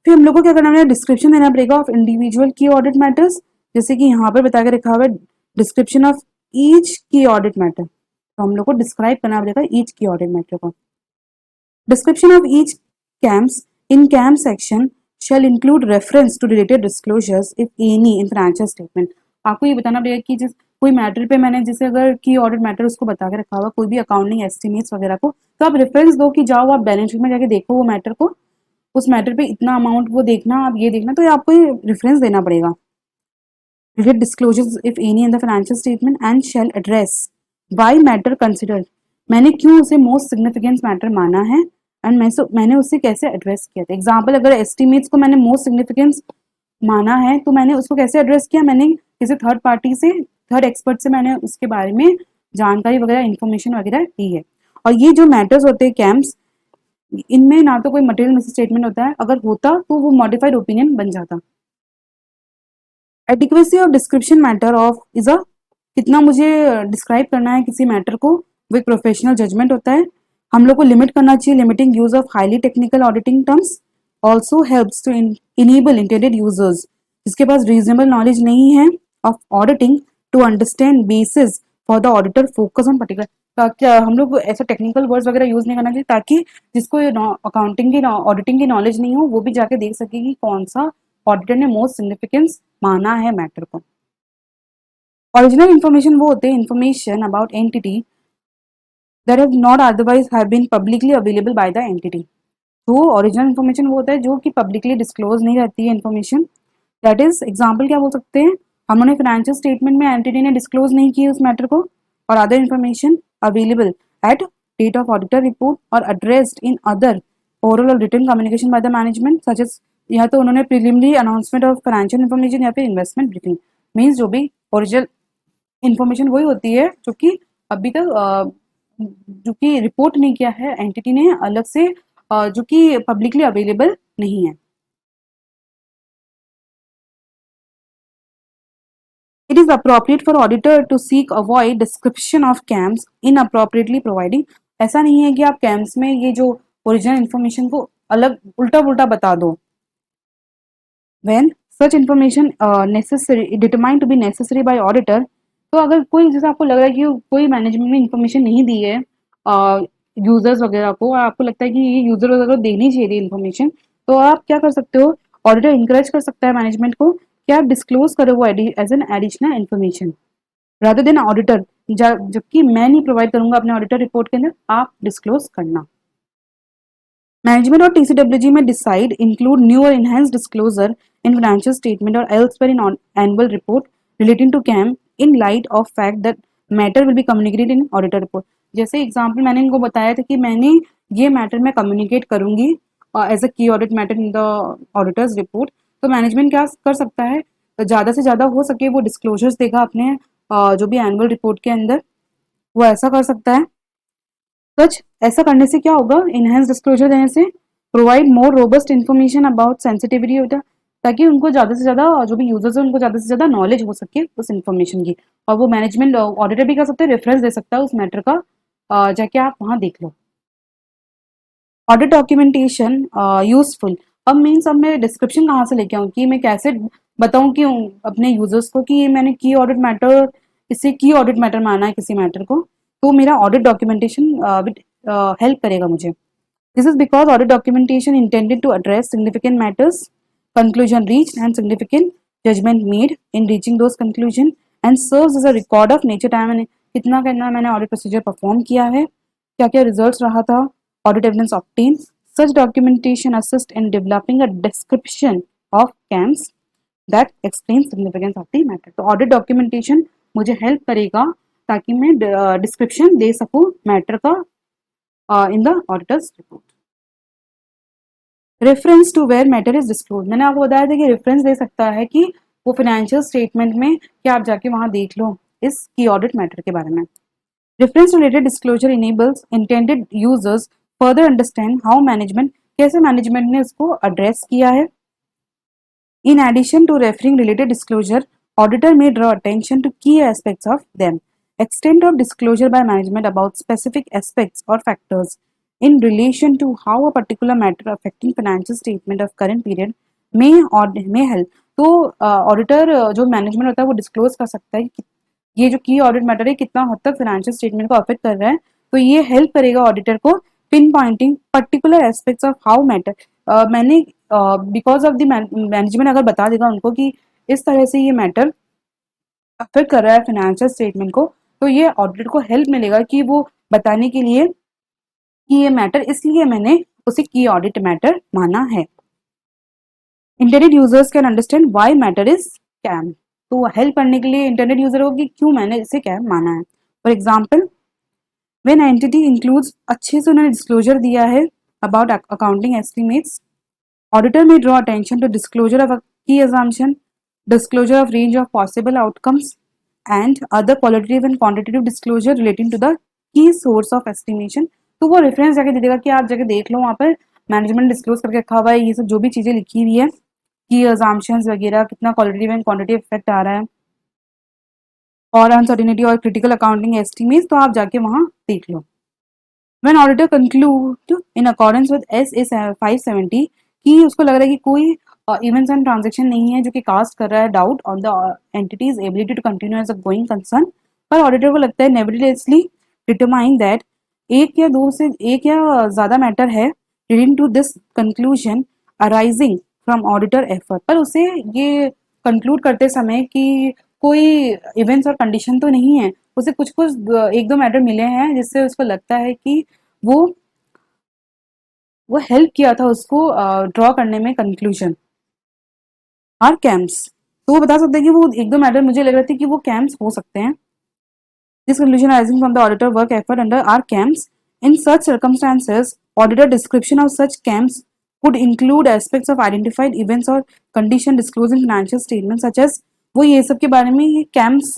फिर हम लोग को क्या करना है, डिस्क्रिप्शन देना पड़ेगा of individual key audit matters, जैसे कि यहाँ पर बता के रखा हुआ है description of each key audit matter. तो हम लोग को डिस्क्राइब करना पड़ेगा ईच की ऑडिट मैटर को। Description of each KAMs in KAM section shall include reference to related disclosures if any in financial statement. आपको ये बताना पड़ेगा कि जिस कोई मैटर पे मैंने जैसे अगर की ऑडिट मैटर उसको बता के रखा हुआ कोई भी अकाउंटिंग एस्टिमेट्स वगैरह को, तो आप रेफरेंस दो कि जाओ आप बैलेंस शीट में जाके देखो वो मैटर को, उस मैटर पे इतना अमाउंट वो देखना आप ये देखना, तो आपको ये रेफरेंस देना पड़ेगा। Related disclosures if any in the financial statement and shall address why matter considered। मैंने क्यों उसे मोस्ट सिग्निफिकेंस मैटर माना है एंड मैंने उसे कैसे एड्रेस किया था। एग्जाम्पल अगर एस्टिमेट्स को मैंने मोस्ट सिग्निफिकेंस माना है तो मैंने उसको कैसे एड्रेस किया, मैंने किसी थर्ड पार्टी से थर्ड एक्सपर्ट से मैंने उसके बारे में जानकारी वगैरह इंफॉर्मेशन वगैरह दी है। और ये जो मैटर्स होते हैं कैम्प्स इनमें ना तो कोई मटेरियल मिस स्टेटमेंट होता है, अगर होता तो वो मॉडिफाइड ओपिनियन बन जाता। Adequacy of description matter of is a, कितना मुझे डिस्क्राइब करना है किसी मैटर को वो एक प्रोफेशनल जजमेंट होता है। हम लोग को लिमिट करना चाहिए limiting use of highly technical auditing terms also helps to enable intended users जिसके पास रीजनेबल नॉलेज नहीं है of auditing to understand basis for the auditor focus on particular. ताकि हम लोग ऐसा टेक्निकल वर्ड्स वगैरह यूज नहीं करना चाहिए ताकि जिसको अकाउंटिंग की ऑडिटिंग की नॉलेज नहीं हो वो भी जाके देख सके कि कौन सा ऑडिटर ने मोस्ट सिग्निफिकेंस माना है मैटर को। ओरिजिनल इन्फॉर्मेशन वो होते हैं information about entity that have not otherwise have been publicly available by the entity. तो ओरिजिनल इन्फॉर्मेशन वो होता है जो कि पब्लिकली डिस्क्लोज नहीं रहती है इन्फॉर्मेशन। दैट इज एग्जाम्पल क्या बोल सकते हैं, हमने फाइनेंशियल स्टेटमेंट में एंटिटी ने डिस्क्लोज नहीं की उस मैटर को और other information available at date of auditor report और addressed in other oral or written communication by the management such as, या तो उन्होंने preliminary announcement of financial information या फिर इन्वेस्टमेंट ब्रीफिंग। मीन्स जो भी ओरिजिनल इन्फॉर्मेशन वही होती है जो कि अभी तक जो कि रिपोर्ट नहीं किया है एंटिटी ने अलग से जो कि पब्लिकली अवेलेबल नहीं है। It is appropriate for auditor to seek avoid description of CAMs inappropriately providing। ऐसा नहीं है कि आप CAMs में ये जो ओरिजिनल इन्फॉर्मेशन को अलग उल्टा पुल्टा बता दो। When such information necessary determined to be necessary by auditor, तो अगर कोई जैसे आपको लग रहा है कि कोई मैनेजमेंट ने इन्फॉर्मेशन नहीं दी है यूजर्स वगैरह को, और आपको लगता है कि ये यूजर वगैरह को देनी चाहिए इन्फॉर्मेशन, तो आप क्या कर सकते हो, ऑडिटर इंकरेज कर सकता है मैनेजमेंट को कि आप डिस्क्लोज करो वो as an additional information rather than auditor, जबकि मैं नहीं प्रोवाइड करूंगा अपने ऑडिटर रिपोर्ट के अंदर, आप डिस्क्लोज करना। मैनेजमेंट और टीसीडब्ल्यूजी में डिसाइड इंक्लूड न्यू और enhance disclosure in financial statement और elsewhere in annual report relating to KAM in light of fact that matter will be communicated in auditor report. जैसे एग्जाम्पल मैंने इनको बताया था कि मैंने ये मैटर मैं कम्युनिकेट करूंगी एज अ की audit matter in the auditor's report, तो मैनेजमेंट क्या कर सकता है, ज़्यादा से ज़्यादा हो सके वो डिस्क्लोजर्स देगा अपने जो भी एनुअल रिपोर्ट के अंदर, वो ऐसा कर सकता है। सच ऐसा करने से क्या होगा, इनहेंस डिस्क्लोजर देने से provide more robust information about sensitivity होता, ताकि उनको ज़्यादा से ज़्यादा जो भी यूजर्स है उनको ज़्यादा से ज़्यादा नॉलेज हो सके उस इन्फॉर्मेशन की, और वो मैनेजमेंट ऑडिटर भी कर सकते हैं, रेफरेंस दे सकता है उस मैटर का, जाके आप वहाँ देख लो। ऑडिट डॉक्यूमेंटेशन यूजफुल, अब मीन्स अब मैं डिस्क्रिप्शन कहाँ से लेके आऊँ कि मैं कैसे बताऊँ कि अपने यूजर्स को कि ये मैंने की ऑडिट मैटर, इसे की ऑडिट मैटर माना है किसी मैटर को, तो मेरा ऑडिट डॉक्यूमेंटेशन हेल्प करेगा मुझे। This is because audit documentation intended to address significant matters, conclusion reached and significant judgement made in reaching those conclusion and serves as a record of nature time, मैंने कितना करना मैंने ऑडिट प्रोसीजर परफॉर्म किया है, क्या क्या रिजल्ट रहा था, audit evidence obtained. Such documentation assist in developing a description of CAMs that explains significance of the matter. तो audit documentation मुझे help करेगा ताकि मैं description दे सकूँ matter का in the auditor's report. Reference to where matter is disclosed, मैंने आपको बताया था कि reference दे सकता है कि वो financial statement में कि आप जाके वहाँ देख लो इस की audit matter के बारे में। Reference related disclosure enables intended users further understand how management, कैसे management ने उसको address किया है। In addition to referring related disclosure, auditor may draw attention to key aspects of them. Extent of disclosure by management about specific aspects or factors in relation to how a particular matter affecting financial statement of current period may or may help. तो ऑडिटर जो मैनेजमेंट होता है वो डिस्क्लोज कर सकता है कि ये जो की ऑडिट मैटर है कितना हद तक फाइनेंशियल स्टेटमेंट को अफेक्ट कर रहा है, तो ये हेल्प करेगा ऑडिटर को pinpointing particular aspects of how matter, मैंने बिकॉज ऑफ द मैनेजमेंट अगर बता देगा उनको कि इस तरह से ये मैटर अफेक्ट कर रहा है फाइनेंशियल स्टेटमेंट को, तो ये ऑडिटर को हेल्प मिलेगा कि वो बताने के लिए कि ये मैटर इसलिए मैंने उसे की ऑडिट मैटर माना है। Internet users can understand why matter is KAM, तो हेल्प करने के लिए इंटरनेट यूजर को कि क्यों मैंने इसे कैम माना है। For example when entity includes, अच्छे से उन्होंने डिस्क्लोजर दिया है अबाउट अकाउंटिंग एस्टिमेट्स, ऑडिटर में draw attention to disclosure of key assumption, disclosure of range of possible outcomes and other qualitative and quantitative disclosure relating to the key source of estimation। तो वो रेफरेंस जाके दे देगा कि आप जाके देख लो वहाँ पर मैनेजमेंट डिस्क्लोज करके रखा हुआ है, ये सब जो भी चीज़ें लिखी हुई है की assumptions वगैरह, कितना क्वालिटेटिव एंड क्वांटिटेटिव इफेक्ट आ रहा है और अनसर्टिनिटी और क्रिटिकल अकाउंटिंग एस्टिमेट्स, तो आप जाके वहाँ देख लो। When auditor conclude in accordance with SA 570 कि उसको लग रहा है कि कोई इवेंट्स एंड ट्रांजेक्शन नहीं है जो कि कास्ट कर रहा है doubt on the entity's ability to continue as a going concern, पर ऑडिटर को लगता है नेवरदलेसली डिटरमाइन दैट एक या ज़्यादा मैटर है leading to this conclusion arising from auditor effort, पर उसे ये कंक्लूड करते समय कि कोई इवेंट्स और कंडीशन तो नहीं है, उसे कुछ कुछ एक दो मैटर मिले हैं जिससे उसको लगता है कि वो हेल्प किया था उसको ड्रॉ करने में कंक्लूजन आर कैम्प्स, तो वो बता सकते हैं कि वो एक दो मैटर मुझे लग रहे थे कि वो कैम्प्स हो सकते हैं। This conclusion arising from the auditor work effort under our camps. In such circumstances, auditor description of such camps could include aspects of identified events or condition disclosed in financial statements such as, वो ये सब के बारे में ये camps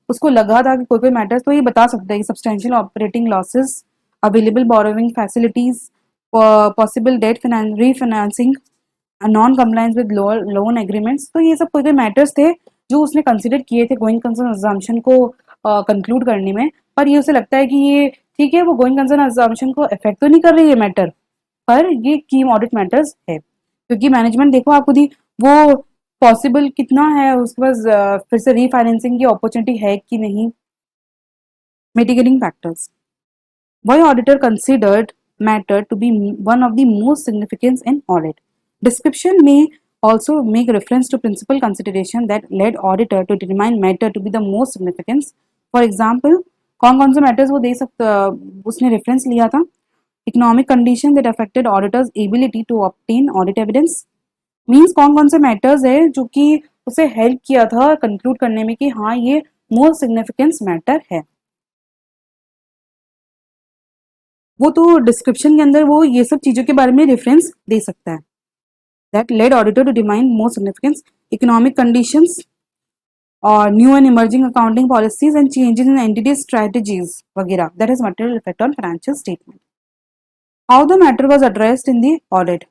उसको लगा था कि कोई कोई मैटर्स, तो ये बता सकता है कि substantial operating losses, available borrowing facilities, possible debt refinancing, non compliance with loan agreements. तो ये सब कोई कोई मैटर्स थे जो उसने कंसिडर किए थे गोइंग कंसर्न अजम्पशन को कंक्लूड करने में। पर ये उसे लगता है कि ये ठीक है, वो गोइंग कंसर्न अजम्पशन को इफेक्ट तो नहीं कर रही है मैटर, पर ये की ऑडिट मैटर्स है, क्योंकि मैनेजमेंट देखो आप खुद ही, वो पॉसिबल कितना है उसके पास फिर से रीफाइनेंसिंग की अपॉर्चुनिटी है कि नहीं। Mitigating factors, why auditor considered matter to be one of the most significant in audit. Description may also make reference to principal consideration that led auditor to determine matter to be the most significant. For example, कौन कौन से मैटर्स वो दे सकता, उसने रेफरेंस लिया था। Economic condition that affected auditor's ability to obtain audit evidence, means कौन कौन से मैटर्स है जो कि उसे हेल्प किया था कंक्लूड करने में कि हाँ ये मोस्ट सिग्निफिकेंस मैटर है। वो तो डिस्क्रिप्शन के अंदर वो ये सब चीजों के बारे में रेफरेंस दे सकता है। That led auditor to determine more significance economic conditions और new and emerging accounting policies and changes in entity strategies वगैरह, that is material effect on financial statement. How the matter was addressed in the audit,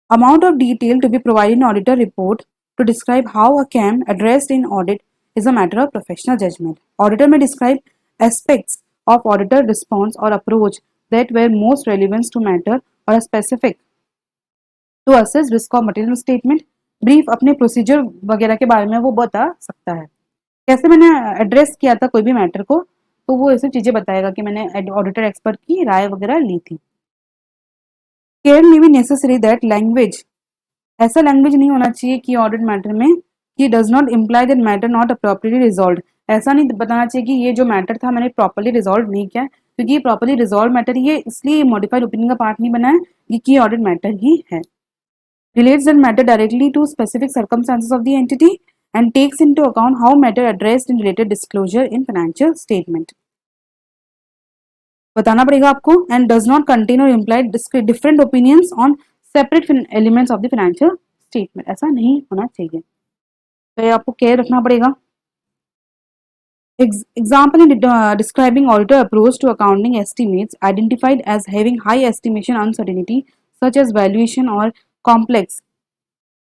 amount of detail to be provided in auditor report to describe how a CAM addressed in audit is a matter of professional judgment. Auditor may describe aspects of auditor response or approach that were most relevant to matter or are specific to assess risk of material statement. Brief अपने प्रोसीजर वगैरह के बारे में वो बता सकता है, कैसे मैंने एड्रेस किया था कोई भी मैटर को, तो वो ऐसी चीजें बताएगा कि मैंने ऑडिटर एक्सपर्ट की राय वगैरह ली थी। Care may be necessary that language, ऐसा लैंग्वेज नहीं होना चाहिए कि ऑडिट मैटर में कि does not imply that matter not appropriately resolve, ऐसा नहीं बताना चाहिए कि ये जो मैटर था मैंने प्रॉपर्ली रिजॉल्व नहीं किया, क्योंकि ये प्रॉपर्ली रिजॉल्व मैटर ये इसलिए मॉडिफाइड ओपिनियन का पार्ट नहीं बना है कि ऑडिट मैटर ही है। Relates that matter directly to specific circumstances of the entity and takes into account how matter addressed in related disclosure in financial statement, बताना पड़ेगा आपको। एंड डज नॉट कंटेन और imply different opinions on separate elements of the financial statement, ऐसा नहीं होना चाहिए, तो ये आपको केयर रखना पड़ेगा। Example in describing auditor approach to accounting estimates identified as having high estimation uncertainty such as valuation or complex,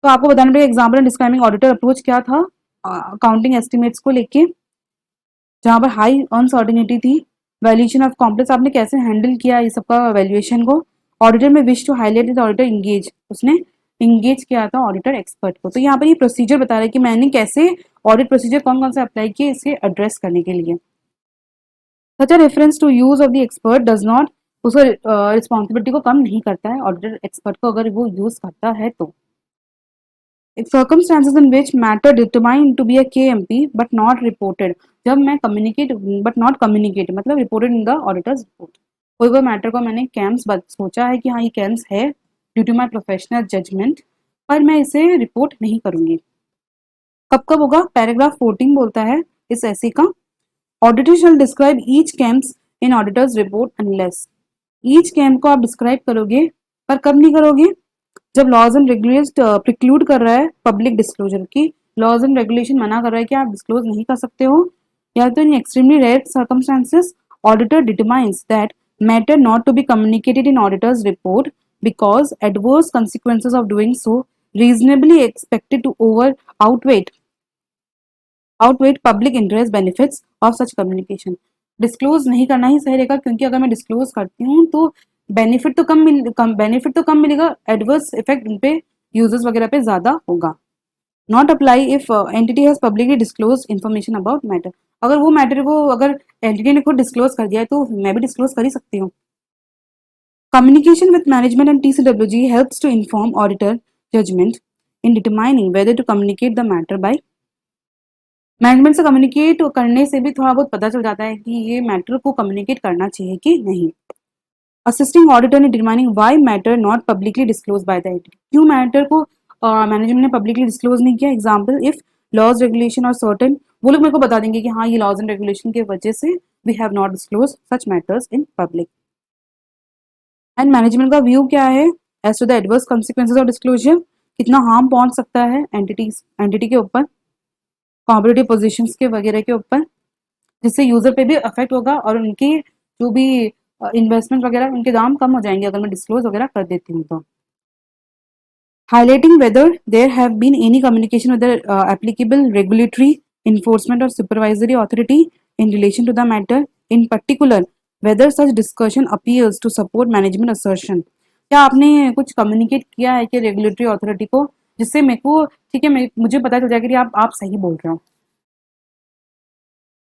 तो आपको बताना पड़ेगा example in describing auditor approach क्या था अकाउंटिंग एस्टिमेट्स को लेके, जहाँ पर हाई अनसर्टिनिटी थी, वैल्यूएशन ऑफ कॉम्प्लेक्स आपने कैसे हैंडल किया ये सबका वैल्यूएशन को। ऑडिटर में wish to highlight the auditor engage, उसने इंगेज किया था ऑडिटर एक्सपर्ट को। तो यहाँ पर ये प्रोसीजर बता रहा है कि मैंने कैसे ऑडिट प्रोसीजर कौन कौन से अप्लाई किए इसे एड्रेस करने के लिए। Such a reference to use of the expert does not, उसको रिस्पॉन्सिबिलिटी को कम नहीं करता है ऑडिटर एक्सपर्ट को अगर वो यूज करता है तो। Circumstances in which matter determined to be a KMP but not reported, जब मैं communicate but not communicate मतलब reported in the auditor's report, कोई कोई मैटर को मैंने कैम्स सोचा है कि हाँ ये कैम्स है due to my professional judgement, पर मैं इसे रिपोर्ट नहीं करूंगी। कब कब होगा, पैराग्राफ 14 बोलता है इस ऐसी का, auditor shall describe each KAMs इन auditor's report unless, each camp को आप डिस्क्राइब करोगे पर कब नहीं करोगे, जब लॉज एंड रेगुलेशन प्रिक्लूड कर रहा है पब्लिक डिस्क्लोजर की, लॉज एंड रेगुलेशन मना कर रहा है कि आप डिस्क्लोज नहीं कर सकते हो, या तो in extremely rare circumstances auditor determines that matter not to be communicated in auditor's report because adverse consequences of doing so reasonably expected to over outweigh public interest benefits of such communication. Disclose नहीं करना ही सही रहेगा, क्योंकि अगर मैं डिस्क्लोज करती हूँ तो बेनिफिट तो कम मिलेगा, एडवर्स इफेक्ट उन पे यूजर्स वगैरह पे ज्यादा होगा। Not apply if entity has publicly disclose information about matter, अगर वो मैटर को अगर एंटिटी ने खुद डिस्क्लोज कर दिया है तो मैं भी डिस्क्लोज कर ही सकती हूँ। Communication with management and TCWG helps to inform auditor judgement in determining whether to communicate the matter by, management से कम्युनिकेट करने से भी थोड़ा बहुत पता चल जाता है कि ये मैटर को कम्युनिकेट करना चाहिए कि नहीं। असिस्टिंग ऑडिटर ने determining why matter not publicly disclose bye the entity, क्यों मैटर को मैनेजमेंट ने पब्लिकली डिस्क्लोज नहीं किया। एग्जांपल इफ लॉज रेगुलेशन और सर्टेन, वो लोग मेरे को बता देंगे कि हाँ ये लॉज एंड रेगुलेशन की वजह से we have not disclose such matters in public. And management का व्यू क्या है as to the adverse consequences of disclosure, कितना हार्म पहुंच सकता है एंटिटी के ऊपर, कॉम्पिटिटिव पोजीशंस के वगैरह के ऊपर, जिससे यूजर पे भी अफेक्ट होगा और उनकी जो भी इन्वेस्टमेंट वगैरह उनके दाम कम हो जाएंगे अगर मैं डिस्क्लोज वगैरह कर देती हूँ तो। Highlighting whether there have been any communication with the applicable regulatory, enforcement or supervisory authority in relation to the matter, in particular whether such discussion appears to support management assertion। क्या आपने कुछ कम्युनिकेट किया है कि रेगुलेटरी अथॉरिटी को, जिससे मेरे को ठीक है मुझे पता चल जाएगा कि आप सही बोल रहे हो।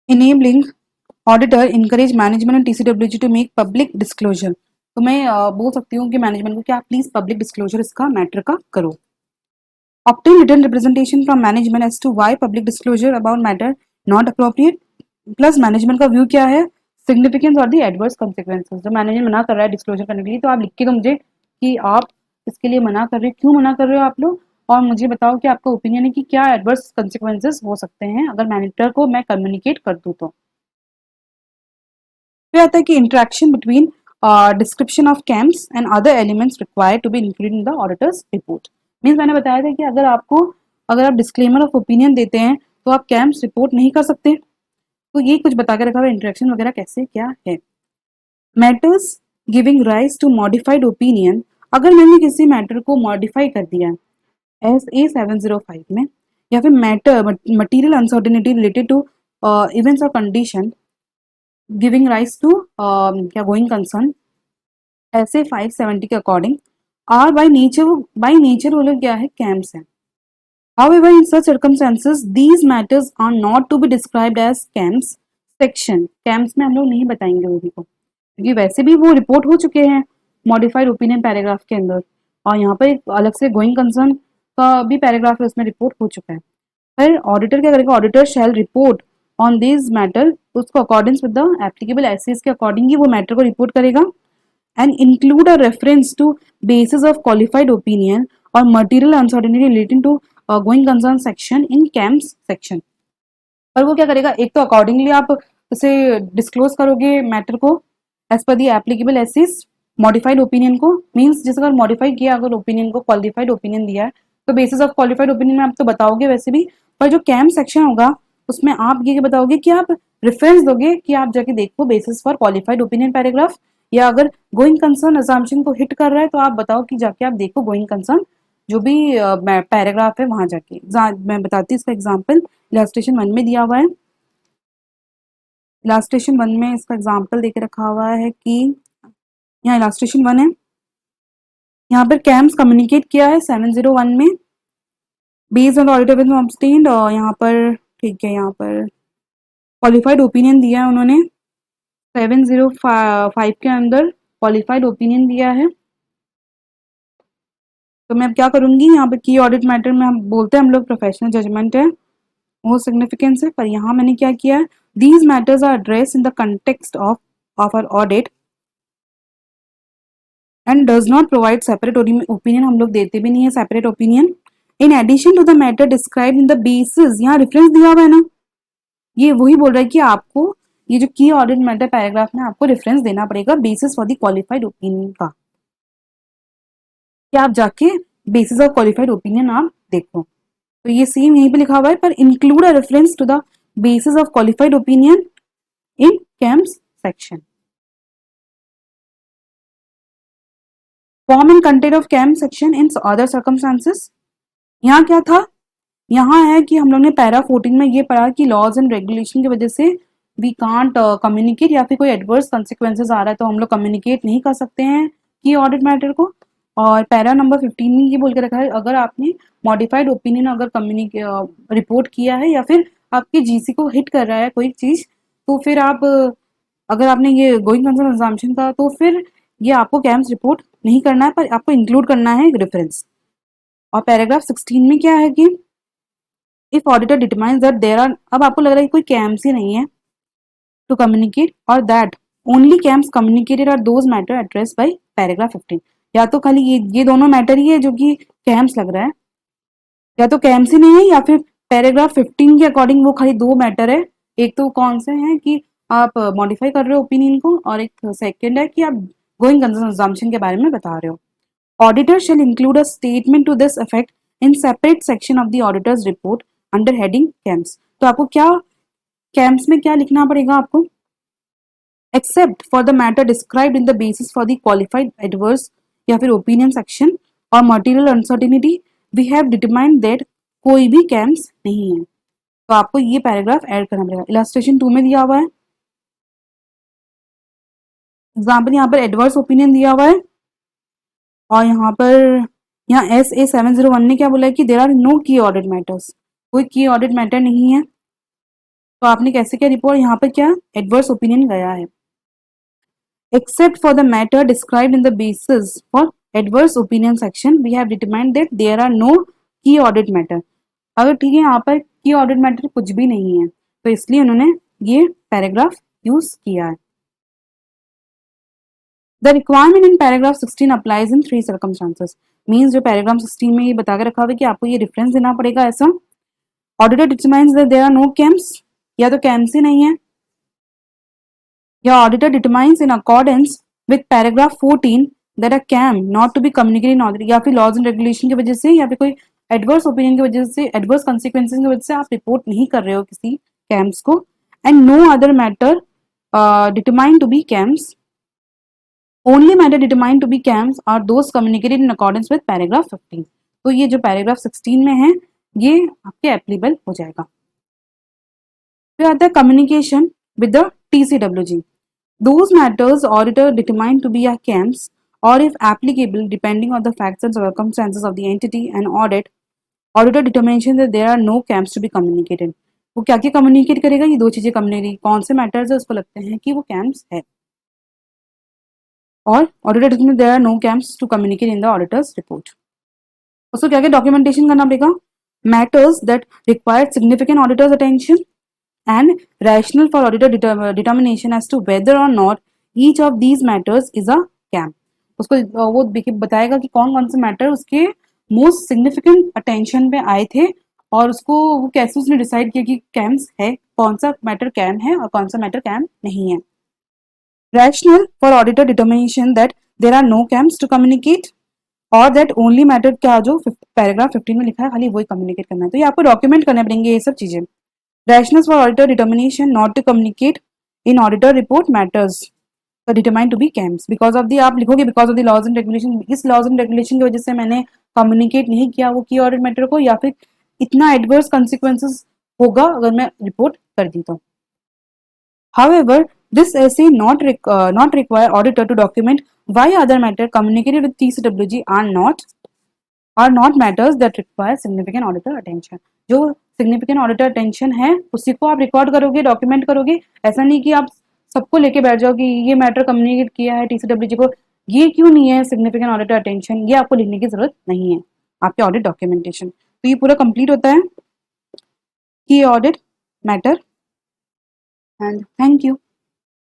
Enabling auditor encourage management and TCWG to make public disclosure। तो मैं बोल सकती हूँ कि मैनेजमेंट को कि आप प्लीज पब्लिक डिस्क्लोजर इसका मैटर का करो। Obtain written representation from management as to why public disclosure about matter not appropriate। Plus management का व्यू क्या है, सिग्निफिकेंस और दी एडवर्स कॉन्सिक्वेंसेस। जो मैनेजमेंट मना कर रहा है डिस्क्लोजर करने के लिए, तो आप लिख के दो मुझे कि आप इसके लिए मना कर रहे हो, क्यों मना कर रहे हो आप लोग, और मुझे बताओ कि आपका ओपिनियन है कि क्या एडवर्स कॉन्सिक्वेंसेस हो सकते हैं अगर मैनेजर को मैं कम्युनिकेट कर दूँ तो। फिर आता है कि interaction between description of KAMs and other elements required to be included in the auditor's report. Means मैंने बताया था कि अगर आप डिस्क्लेमर ऑफ ओपिनियन देते हैं तो आप कैम्प्स रिपोर्ट नहीं कर सकते। तो ये कुछ बता के रखा हुआ इंटरेक्शन वगैरह कैसे क्या है। Matters giving rise to modified opinion. अगर मैंने किसी मैटर को मॉडिफाई कर दिया SA 705 में, या फिर matter material uncertainty related to events और कंडीशन गिविंग राइज टू क्या गोइंग कंसर्न SA 570 के अकॉर्डिंग आर बाय नेचर वो लोग क्या है, कैम्प्स है। However, in such circumstances, these matters are not to be described as camps section। camps में हम लोग नहीं बताएंगे वो भी को, क्योंकि वैसे भी वो रिपोर्ट हो चुके हैं मॉडिफाइड ओपिनियन पैराग्राफ के अंदर, और यहाँ पर एक अलग से गोइंग कंसर्न का भी पैराग्राफ है, उसमें रिपोर्ट हो चुका है। फिर ऑडिटर क्या करेगा, auditor shall report on this matter, उसको अकॉर्डिंग विद द एप्लीकेबल एससीज के अकॉर्डिंग ही वो मैटर को रिपोर्ट करेगा, and include a reference to basis of qualified opinion or material uncertainty relating to going concern section in camps section। पर वो क्या करेगा, एक तो अकॉर्डिंगली आप उसे डिस्क्लोज करोगे मैटर को एज पर दी एप्लीकेबल एसिस मॉडिफाइड ओपिनियन को। मीन्स जैसे अगर मॉडिफाई किया, अगर ओपिनियन को क्वालिफाइड ओपिनियन दिया है तो बेसिस ऑफ क्वालिफाइड ओपिनियन में आप तो बताओगे वैसे भी, पर जो कैम्प सेक्शन होगा उसमें आप ये बताओगे कि आप रेफरेंस दोगे कि आप जाके देखो basis for qualified opinion paragraph, या अगर गोइंग कंसर्न अजम्पशन को हिट कर रहा है तो आप बताओ कि जाके आप देखो गोइंग कंसर्न जो भी पैराग्राफ है वहां जाके। मैं बताती हूँ इसका एग्जाम्पल, इलास्ट्रेशन 1 में दिया हुआ है। इलास्ट्रेशन 1 में इसका एग्जाम्पल देके रखा हुआ है कि यहाँ इलास्ट्रेशन 1 है, यहाँ पर कैम्प्स कम्युनिकेट किया है 701 में बेस्ड ऑन ऑडिटर विद ऑब्स्टेन्ड, और यहाँ पर ठीक है, यहाँ पर क्वालिफाइड ओपिनियन दिया है उन्होंने 705 के अंदर क्वालिफाइड ओपिनियन दिया है। तो मैं अब क्या करूंगी, यहाँ पे की ऑडिट मैटर में हम बोलते हैं हम लोग प्रोफेशनल जजमेंट है, वो सिग्निफिकेंस है, पर यहाँ मैंने क्या किया है, these matters are address in the context of our audit and does not provide separate opinion. हम लोग देते भी नहीं है separate opinion. In addition to the matter describe in the basis, यहाँ रेफरेंस दिया हुआ है ना, ये वही बोल रहा है कि आपको ये जो की ऑडिट मैटर पैराग्राफ में आपको रेफरेंस देना पड़ेगा basis for the qualified opinion का, कि आप जाके बेसिस ऑफ क्वालिफाइड ओपिनियन आप देखो। तो ये सेम यहीं पे लिखा हुआ है, पर include a reference to the basis of qualified opinion in KAMs section. Form and content of KAM section in other circumstances. यहाँ क्या था, यहाँ है कि हम लोग ने पैरा 14 में ये पढ़ा कि लॉज एंड रेगुलेशन की वजह से वी कांट कम्युनिकेट, या फिर कोई एडवर्स कंसिक्वेंसेस आ रहा है तो हम लोग कम्युनिकेट नहीं कर सकते हैं कि ऑडिट मैटर को। और पैरा नंबर 15 में ये बोल के रखा है, अगर आपने मॉडिफाइड ओपिनियन अगर रिपोर्ट किया है या फिर आपके जीसी को हिट कर रहा है कोई चीज, तो फिर आप अगर आपने ये गोइंग कंसर्न अजम्पशन का, तो फिर ये आपको कैम्प्स रिपोर्ट नहीं करना है, पर आपको इंक्लूड करना है रेफरेंस। और पैराग्राफ 16 में क्या है कि if auditor determines that there are, अब आपको लग रहा है कि कोई कैम्प्स ही नहीं है टू कम्युनिकेट, और that only KAMs communicated are those matter address by paragraph 15। या तो खाली ये दोनों मैटर ही है जो कि कैम्प्स लग रहा है, या तो कैम्प्स ही नहीं है, या फिर पैराग्राफ 15 के अकॉर्डिंग वो खाली दो मैटर है। एक तो कौन से हैं कि आप मॉडिफाई कर रहे हो ओपिनियन को, और एक सेकंड है कि आप गोइंग कंसर्न अजम्पशन के बारे में बता रहे हो। Auditor shall include a statement to this effect in separate section of the auditor's report under heading KAMs. तो आपको क्या कैम्प्स में क्या लिखना पड़ेगा आपको, except for the matter described in the basis for the qualified adverse या फिर ओपिनियन सेक्शन और material uncertainty we have determined that कोई भी कैम्स नहीं है। तो आपको ये पैराग्राफ ऐड करना पड़ेगा। इलास्ट्रेशन 2 में दिया हुआ है एग्जाम्पल, यहाँ पर एडवर्स ओपिनियन दिया हुआ है और यहाँ SA701 ने क्या बोला है कि देर आर नो की ऑडिट मैटर्स, कोई की ऑडिट मैटर नहीं है। तो आपने कैसे क्या रिपोर्ट, यहाँ पर क्या एडवर्स ओपिनियन गया है। Except for the matter described in the basis for adverse opinion section, we have determined that there are no key audit matter. अगर ठीक है यहाँ पर की ऑडिट मैटर कुछ भी नहीं है तो इसलिए उन्होंने ये पैराग्राफ यूज किया है। The requirement in paragraph 16 applies in 3 circumstances. Means जो पैराग्राफ 16 में ये बता के रखा हुआ है कि आपको ये रेफरेंस देना पड़ेगा ऐसा। Auditor determines that there are no KAMs, या तो कैम्स ही नहीं है, या auditor determines in accordance with paragraph 14 that a KAM not to be communicated in audit, या फिर लॉज एंड रेगुलेशन की वजह से या फिर कोई एडवर्स ओपिनियन की वजह से, एडवर्स कॉन्सिक्वेंसेस की वजह से आप रिपोर्ट नहीं कर रहे हो किसी कैम्स को। And no other matter determined to be KAMs, only matter determined to be KAMs are those communicated in accordance with paragraph 15। तो ये जो पैराग्राफ 16 में है ये आपके एप्लीकेबल हो जाएगा। फिर आता है communication with the TCWG। Those matters auditor determined to be a CAMS or if applicable depending on the facts and circumstances of the entity and auditor determination that there are no CAMS to be communicated। वो क्या क्या कम्युनिकेट करेगा, ये दो चीजें कम्युनिकेट, कौन से मैटर्स है उसको लगते हैं कि वो कैम्स है, और auditor determine there are no KAMs to communicate in the auditor's report. उसको क्या क्या डॉक्यूमेंटेशन करना पड़ेगा, matters that required significant auditor's attention and rational for auditor determination as to whether or not each of these matters is a CAM। उसको वो बताएगा कि कौन कौन से मैटर उसके मोस्ट सिग्निफिकेंट अटेंशन पे आए थे और उसको वो कैसे उसने डिसाइड किया कि कैम्स है, कौन सा मैटर कैम है और कौन सा मैटर कैम नहीं है। Rational for auditor determination that there are no KAMs to communicate और दैट ओनली मैटर, क्या जो पैराग्राफ 15 में लिखा है खाली वही कम्युनिकेट करना है। तो ये आपको डॉक्यूमेंट करने पड़ेंगे ये सब चीजें। Rationals for auditor determination not to communicate in auditor report matters are determined to be CAMS because of the, आप लिखोगे because of the laws and regulation, इस laws and regulation की वजह से मैंने communicate नहीं किया वो की audit matter को, या फिर इतना adverse consequences होगा अगर मैं report कर दी तो। However, this essay not require auditor to document why other matter communicated with TCWG are not matters that require significant auditor attention। जो significant auditor attention है उसी को आप रिकॉर्ड करोगे, डॉक्यूमेंट करोगे। ऐसा नहीं कि आप सबको लेके बैठ जाओ कि ये मैटर कम्युनिकेट किया है TCWG को, ये क्यों नहीं है सिग्निफिकेंट ऑडिटर अटेंशन, ये आपको लिखने की जरूरत नहीं है आपके ऑडिट डॉक्यूमेंटेशन। तो ये पूरा कंप्लीट होता है की audit matter. And thank you.